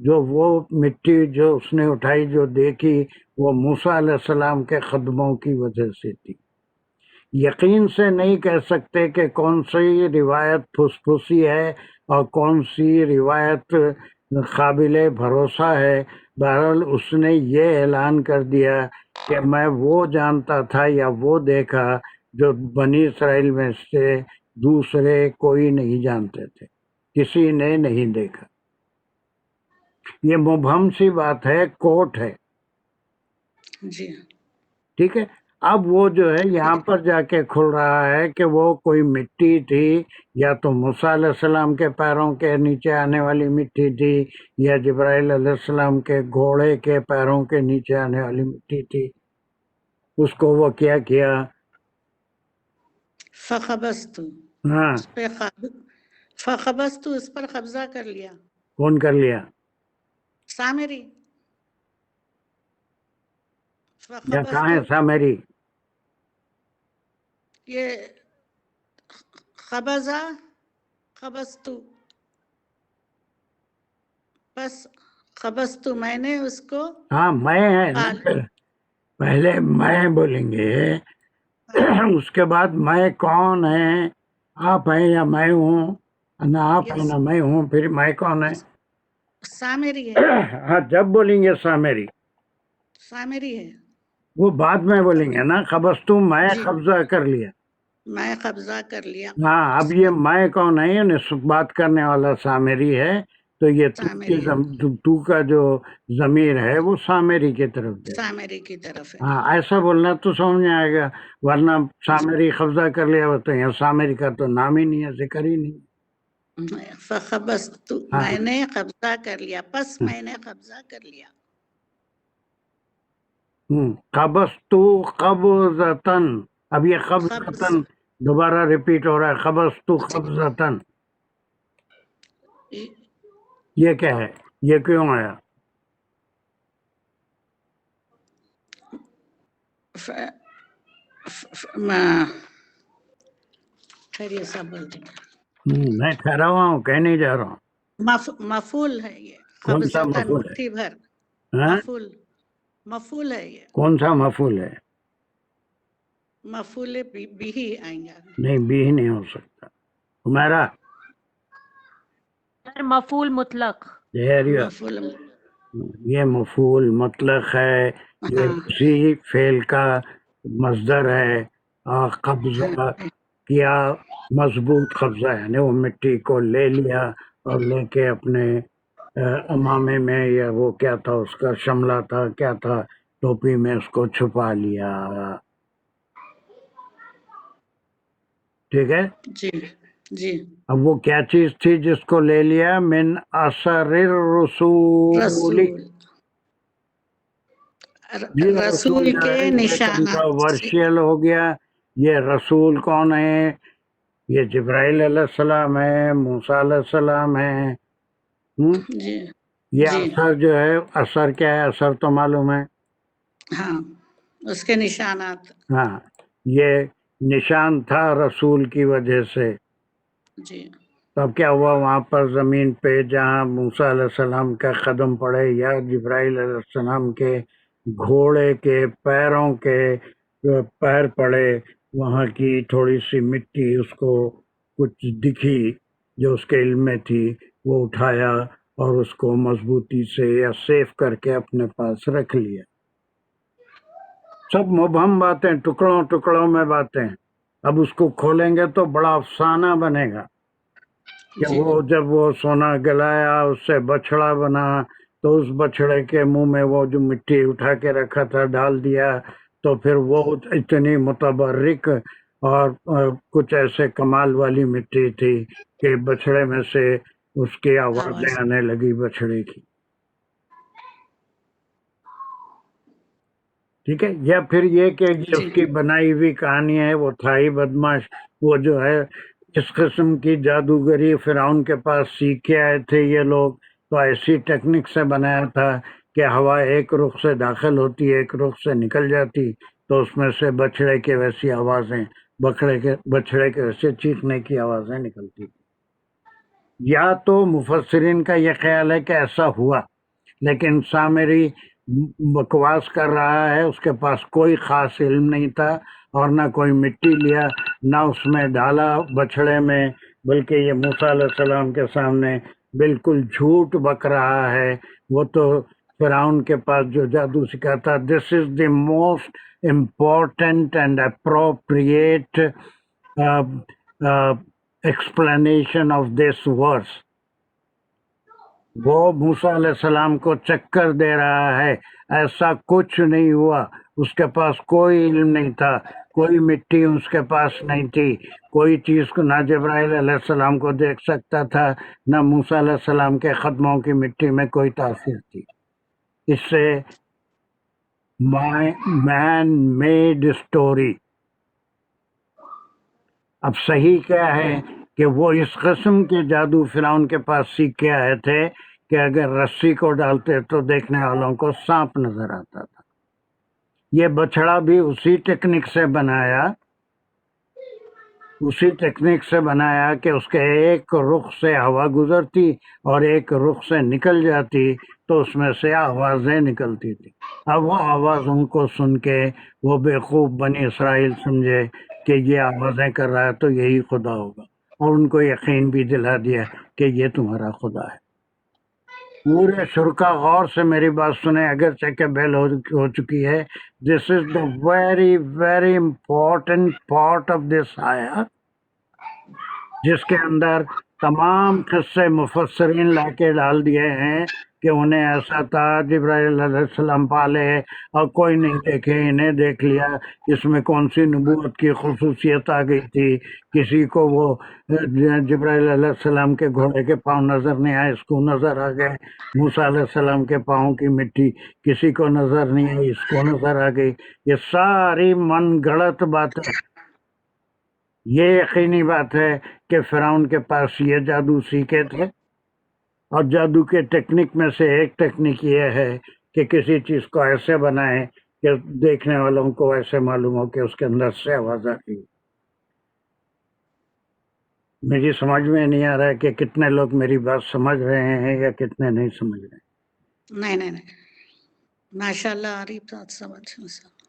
جو وہ مٹی جو اس نے اٹھائی جو دیکھی وہ موسیٰ علیہ السلام کے قدموں کی وجہ سے تھی۔ یقین سے نہیں کہہ سکتے کہ کون سی روایت پھس پھسی ہے اور کون سی روایت قابل بھروسہ ہے۔ بہرحال اس نے یہ اعلان کر دیا کہ میں وہ جانتا تھا یا وہ دیکھا جو بنی اسرائیل میں سے دوسرے کوئی نہیں جانتے تھے، کسی نے نہیں دیکھا۔ یہ مبہم سی بات ہے، کوٹ ہے، جی ٹھیک ہے۔ اب وہ جو ہے یہاں پر جا کے کھل رہا ہے کہ وہ کوئی مٹی تھی، یا تو موسیٰ علیہ السلام کے پیروں کے نیچے آنے والی مٹی تھی، یا جبرائیل علیہ السلام کے گھوڑے کے پیروں کے نیچے آنے والی مٹی تھی۔ اس کو وہ کیا کیا؟ فخبست، ہاں، اس پہ فخبست اس پر قبضہ کر لیا۔ کون کر لیا؟ سامری، یا کہاں ہے سامری؟ یہ قبضہ قبضتو، بس قبضتو میں نے اس کو ہاں میں ہے نا، پھر پہلے میں بولیں گے، اس کے بعد میں کون ہے؟ آپ ہیں یا میں ہوں؟ نہ آپ ہیں نہ میں ہوں، پھر میں کون ہے؟ سامری ہے، ہاں جب بولیں گے سامری، سامری ہے، وہ بعد میں بولیں گے نا۔ قبضتو میں جی قبضہ کر لیا۔ میں قبضہ کر لیا۔ ہاں اب یہ میں کون ہے؟ یعنی بات کرنے والا سامری ہے، تو یہ سامری ہے، تو کا جو ضمیر ہے وہ سامری کی طرف جائے۔ سامری کی طرف ہے۔ ہاں ایسا بولنا تو سمجھ میں آئے گا، ورنہ سامری قبضہ کر لیا ہو تو یہاں سامری کا تو نام ہی نہیں ہے، ذکر ہی نہیں۔ فخبستو ہاں میں نے قبضہ کر لیا، پس میں نے قبضہ کر لیا۔ قبضتو قبضتن، اب یہ قبض قبضتن دوبارہ ریپیٹ ہو رہا ہے، قبضتو قبضتن، یہ کیا ہے؟ یہ کیوں آیا؟ خیر یہ سب بولتے ہیں، میں ٹھہرا ہوا ہوں، کہہ نہیں جا رہا ہوں۔ مفعول ہے یہ، کون سا قبضتن مفعول ہے؟ مٹھی بھر، ہاں مفعول ہے یہ، کون سا مفعول ہے؟ مفعول بھی آئیں گا۔ نہیں بھی ہی نہیں ہو سکتا۔ ہمارا مفعول مطلق، مفعول یہ مفعول مطلق ہے، یہ ہاں اسی فعل کا مصدر ہے، اور قبضہ کیا مضبوط قبضہ، یعنی وہ مٹی کو لے لیا اور لے کے اپنے امامے میں، یا وہ کیا تھا اس کا شملہ تھا کیا تھا، ٹوپی میں اس کو چھپا لیا، ٹھیک ہے۔ جی جی اب وہ کیا چیز تھی جس کو لے لیا؟ من اثر الرسول، رسول، یہ رسول جو کے ہے یہ نشانات سے، کنٹروورشیل ہو گیا۔ یہ رسول کون ہے؟ یہ جبرائیل علیہ السلام ہے، موسیٰ علیہ السلام ہے۔ جی یہ جی اثر جو ہے، اثر کیا ہے؟ اثر تو معلوم ہے، ہاں اس کے نشانات، ہاں یہ نشان تھا رسول کی وجہ سے۔ جی تب کیا ہوا وہاں پر زمین پہ جہاں موسیٰ علیہ السلام کا قدم پڑے یا جبرائیل علیہ السلام کے گھوڑے کے پیروں کے پیر پڑے، وہاں کی تھوڑی سی مٹی اس کو کچھ دکھی جو اس کے علم میں تھی، وہ اٹھایا اور اس کو مضبوطی سے یا سیف کر کے اپنے پاس رکھ لیا۔ سب مبہم باتیں، ٹکڑوں ٹکڑوں میں باتیں، اب اس کو کھولیں گے تو بڑا افسانہ بنے گا کہ جی وہ جب وہ سونا گلایا اس سے بچڑا بنا، تو اس بچڑے کے منہ میں وہ جو مٹی اٹھا کے رکھا تھا ڈال دیا، تو پھر وہ اتنی متبرک اور کچھ ایسے کمال والی مٹی تھی کہ بچڑے میں سے اس کی آوازیں آنے لگی بچڑے کی، ٹھیک ہے۔ یا پھر یہ کہ یہ اس کی بنائی ہوئی کہانی ہے، وہ تھا ہی بدماش، وہ جو ہے اس قسم کی جادوگری فرعون کے پاس سیکھ کے آئے تھے یہ لوگ، تو ایسی ٹیکنک سے بنایا تھا کہ ہوا ایک رخ سے داخل ہوتی ایک رخ سے نکل جاتی، تو اس میں سے بچڑے کے ویسی آوازیں، بچڑے کے ویسے چیخنے کی آوازیں نکلتی، یا تو مفسرین کا یہ خیال ہے کہ ایسا ہوا، لیکن سامری بکواس کر رہا ہے، اس کے پاس کوئی خاص علم نہیں تھا اور نہ کوئی مٹی لیا نہ اس میں ڈالا بچھڑے میں، بلکہ یہ موسیٰ علیہ السلام کے سامنے بالکل جھوٹ بک رہا ہے۔ وہ تو فرعون کے پاس جو جادو سکھا تھا، this is the most important and appropriate explanation of this verse. وہ موسیٰ علیہ السلام کو چکر دے رہا ہے، ایسا کچھ نہیں ہوا، اس کے پاس کوئی علم نہیں تھا، کوئی مٹی اس کے پاس نہیں تھی، کوئی چیز کو نہ جبرائیل علیہ السلام کو دیکھ سکتا تھا، نہ موسیٰ علیہ السلام کے قدموں کی مٹی میں کوئی تاثیر تھی۔ اس سے مین میڈ اسٹوری۔ اب صحیح کیا ہے کہ وہ اس قسم کے جادو فرعون کے پاس سیکھ کے آئے تھے کہ اگر رسی کو ڈالتے تو دیکھنے والوں کو سانپ نظر آتا تھا۔ یہ بچڑا بھی اسی ٹیکنک سے بنایا کہ اس کے ایک رخ سے ہوا گزرتی اور ایک رخ سے نکل جاتی تو اس میں سے آوازیں نکلتی تھی۔ اب وہ آوازوں کو سن کے وہ بیوقوف بنی اسرائیل سمجھے کہ یہ آوازیں کر رہا ہے تو یہی خدا ہوگا، اور ان کو یقین بھی دلا دیا کہ یہ تمہارا خدا ہے۔ پورے شرکا غور سے میری بات سنیں، اگرچہ کہ بیل ہو چکی ہے۔ This is the very very important part of this آیا، جس کے اندر تمام قصے مفسرین لا کے ڈال دیے ہیں کہ انہیں ایسا تھا، جبرائیل علیہ السلام پالے اور کوئی نہیں دیکھے، انہیں دیکھ لیا۔ اس میں کون سی نبوت کی خصوصیت آ گئی تھی؟ کسی کو وہ جبرائیل علیہ السلام کے گھوڑے کے پاؤں نظر نہیں آئے، اس کو نظر آ گئے۔ موسیٰ علیہ السلام کے پاؤں کی مٹی کسی کو نظر نہیں آئی، اس کو نظر آ گئی۔ یہ ساری من گڑت باتیں۔ یہ یقینی بات ہے کہ فرعون کے پاس یہ جادو سیکھے تھے، اور جادو کے ٹیکنک میں سے ایک ٹیکنک یہ ہے کہ کسی چیز کو ایسے بنائیں کہ دیکھنے والوں کو ایسے معلوم ہو کہ اس کے اندر سے آواز آتی۔ میری سمجھ میں نہیں آ رہا ہے کہ کتنے لوگ میری بات سمجھ رہے ہیں یا کتنے نہیں سمجھ رہے ہیں۔ نہیں ماشاء اللہ آ رہی بات سمجھ۔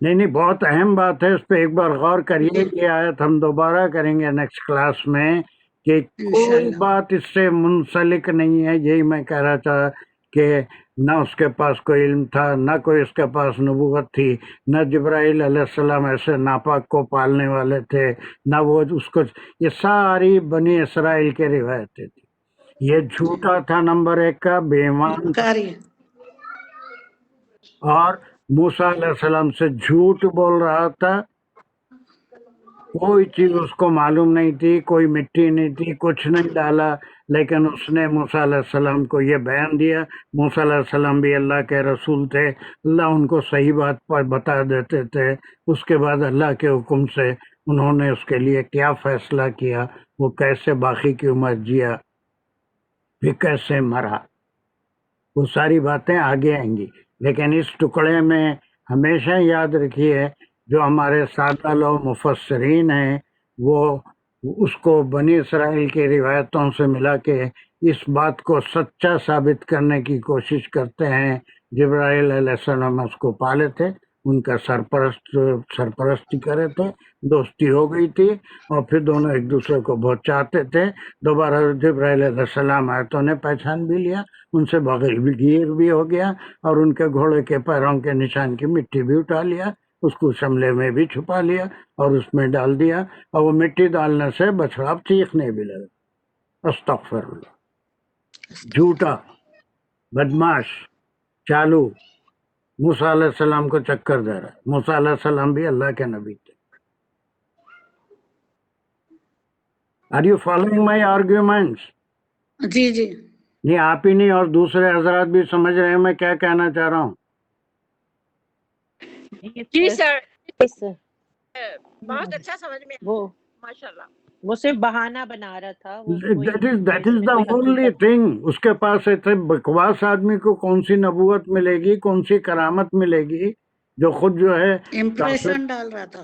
نہیں بہت اہم بات ہے، اس پہ ایک بار غور کریے۔ یہ آیت ہم دوبارہ کریں گے نیکسٹ کلاس میں، کہ کوئی بات اس سے منسلک نہیں ہے۔ یہی میں کہہ رہا تھا کہ نہ اس کے پاس کوئی علم تھا، نہ کوئی اس کے پاس نبوت تھی، نہ جبرائیل علیہ السلام ایسے ناپاک کو پالنے والے تھے، نہ وہ اس کو۔ یہ ساری بنی اسرائیل کی روایتیں تھی۔ یہ جھوٹا تھا نمبر ایک کا، بے ایمان تھا، اور موسیٰ علیہ السلام سے جھوٹ بول رہا تھا۔ کوئی چیز اس کو معلوم نہیں تھی، کوئی مٹی نہیں تھی، کچھ نہیں ڈالا، لیکن اس نے موسیٰ علیہ السلام کو یہ بیان دیا۔ موسیٰ علیہ السلام بھی اللہ کے رسول تھے، اللہ ان کو صحیح بات پر بتا دیتے تھے۔ اس کے بعد اللہ کے حکم سے انہوں نے اس کے لیے کیا فیصلہ کیا، وہ کیسے باقی کی عمر جیا، پھر کیسے مرا، وہ ساری باتیں آگے آئیں گی۔ لیکن اس ٹکڑے میں ہمیشہ یاد رکھیے، جو ہمارے سادہ لوگ مفسرین ہیں وہ اس کو بنی اسرائیل کی روایتوں سے ملا کے اس بات کو سچا ثابت کرنے کی کوشش کرتے ہیں۔ جبرائیل علیہ السلام اس کو پالے تھے، ان کا سرپرستی کرے تھے، دوستی ہو گئی تھی، اور پھر دونوں ایک دوسرے کو بہت چاہتے تھے۔ دوبارہ جبرائیل علیہ السلام آئے تو انہیں پہچان بھی لیا، ان سے بغیر بھی ہو گیا، اور ان کے گھوڑے کے پیروں کے نشان کی مٹی بھی اٹھا لیا، اس کو شملے میں بھی چھپا لیا اور اس میں ڈال دیا، اور وہ مٹی ڈالنے سے بچڑا چیخنے بھی لگا۔ استغفر اللہ۔ جھوٹا، بدماش، چالو، موسیٰ علیہ السلام کو چکر دے رہا ہے۔ موسیٰ علیہ السلام بھی اللہ کے نبی تھے۔ Are you following my arguments؟ جی نہیں آپ ہی نہیں، اور دوسرے حضرات بھی سمجھ رہے ہیں میں کیا کہنا چاہ رہا ہوں۔ جی سر، سر بہت اچھا سمجھ میں وہ ماشاءاللہ۔ وہ صرف بہانہ بنا رہا تھا، وہ کوئی That is اس میں the کوئی only حقیقت thing۔ اس کے پاس ایسے بکواس آدمی کو کون سی نبوت ملے گی، کون سی کرامت ملے گی، جو خود جو ہے امپریشن ڈال رہا تھا۔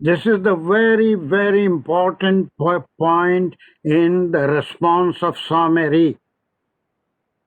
This is the very, very important point in the response of Samiri.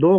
2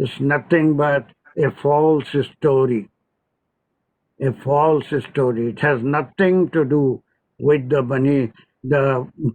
It's nothing but a false story. A false story. It has nothing to do with the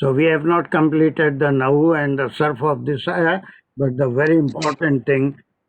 So we have not completed the nahu and the sarf of this ayah, but the very important thing,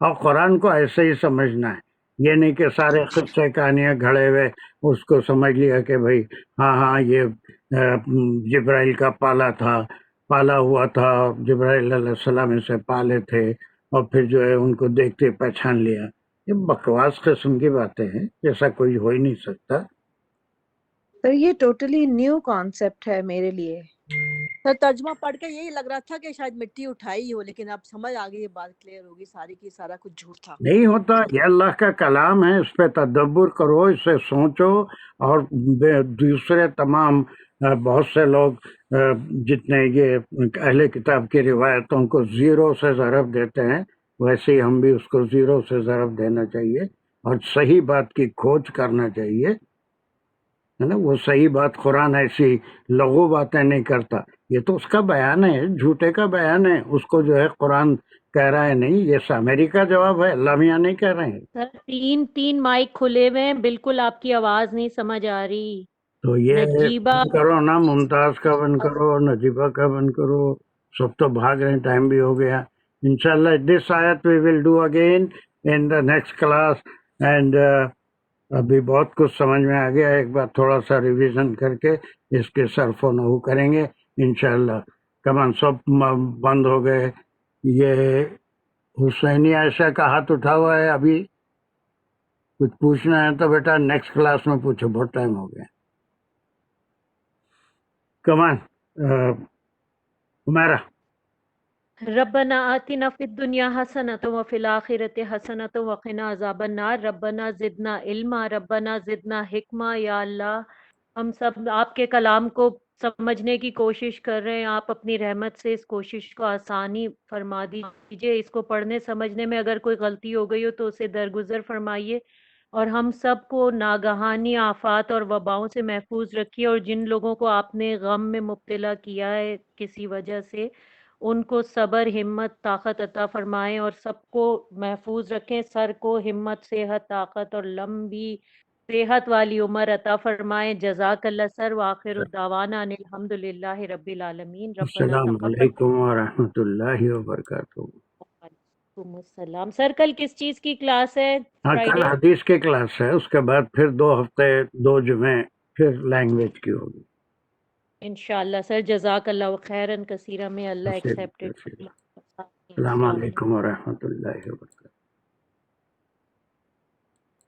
اور قرآن کو ایسے ہی سمجھنا ہے, یہ نہیں کہ سارے قصے کہانیاں گھڑے ہوئے اس کو سمجھ لیا کہ بھائی ہاں یہ جبرائیل کا پالا ہوا تھا, جبرائیل علیہ السلام اسے پالے تھے اور پھر جو ہے ان کو دیکھتے پہچان لیا. یہ بکواس قسم کی باتیں ہیں, جیسا کوئی ہو ہی نہیں سکتا. سر یہ ٹوٹلی نیو کانسیپٹ ہے میرے لیے. سر ترجمہ پڑھ کے یہی لگ رہا تھا کہ شاید مٹی اٹھائی ہو, لیکن اب سمجھ آ گئی, یہ بات کلیئر ہوگی ساری کی سارا کچھ جھوٹ تھا. نہیں ہوتا, یہ اللہ کا کلام ہے, اس پہ تدبر کرو, اس سے سوچو. اور دوسرے تمام بہت سے لوگ جتنے یہ اہل کتاب کی روایتوں کو زیرو سے ضرب دیتے ہیں, ویسے ہی ہم بھی اس کو زیرو سے ضرب دینا چاہیے اور صحیح بات کی کھوج کرنا چاہیے, ہے نا. وہ صحیح بات, قرآن ایسی لغو باتیں نہیں کرتا, یہ تو اس کا بیان ہے, جھوٹے کا بیان ہے. اس کو جو ہے قرآن کہہ رہا ہے نہیں, یہ سامری کا جواب ہے, اللہ میاں نہیں کہہ رہے ہیں. سر تین مائک کھلے ہوئے ہیں, بالکل آپ کی آواز نہیں سمجھ آ رہی. تو یہ نجیبہ بند کرو نا, ممتاز کا بند کرو, نجیبہ کا بند کرو, سب تو بھاگ رہے ہیں, ٹائم بھی ہو گیا. انشاءاللہ دس آیت we will do again in the next class. And ابھی بہت کچھ سمجھ میں آ گیا, ایک بار تھوڑا سا ریویژن کر کے اس کے صرف و نحو کریں گے انشاءاللہ. کمان سب بند ہو گئے. یہ حسینی عائشہ کا ہاتھ اٹھا ہوا ہے, ابھی کچھ پوچھنا ہے تو بیٹا نیکسٹ کلاس میں پوچھو, بہت ٹائم ہو گیا. کمان ہمیرا. ربنا آتنا فی الدنیا حسنۃ وفی الآخرۃ حسنۃ وقنا عذاب النار. ربنا زدنا علما, ربنا زدنا حکمہ. یا اللہ ہم سب آپ کے کلام کو سمجھنے کی کوشش کر رہے ہیں, آپ اپنی رحمت سے اس کوشش کو آسانی فرما دیجیے. اس کو پڑھنے سمجھنے میں اگر کوئی غلطی ہو گئی ہو تو اسے درگزر فرمائیے, اور ہم سب کو ناگہانی آفات اور وباؤں سے محفوظ رکھیے. اور جن لوگوں کو آپ نے غم میں مبتلا کیا ہے کسی وجہ سے, ان کو صبر, ہمت, طاقت عطا فرمائیں اور سب کو محفوظ رکھیں. سر کو ہمت, صحت, طاقت اور لمبی صحت والی عمر عطا فرمائیں. جزاک اللہ سر. وآخر دعوانا ان الحمد للہ رب العالمین. ربنا السلام تقبل. علیکم ورحمۃ اللہ وبرکاتہ. وعلیکم السلام. سر کل کس چیز کی کلاس ہے؟ ہاں, کل فرائیڈے. حدیث کی کلاس ہے, اس کے بعد پھر 2 ہفتے 2 جمعے پھر لینگویج کی ہوگی. انشاءاللہ سر. جزاک اللہ خیرن کثیرہ. میں اللہ السلام ایکسیپٹڈ. علیکم ورحمۃ اللہ وبرکاتہ.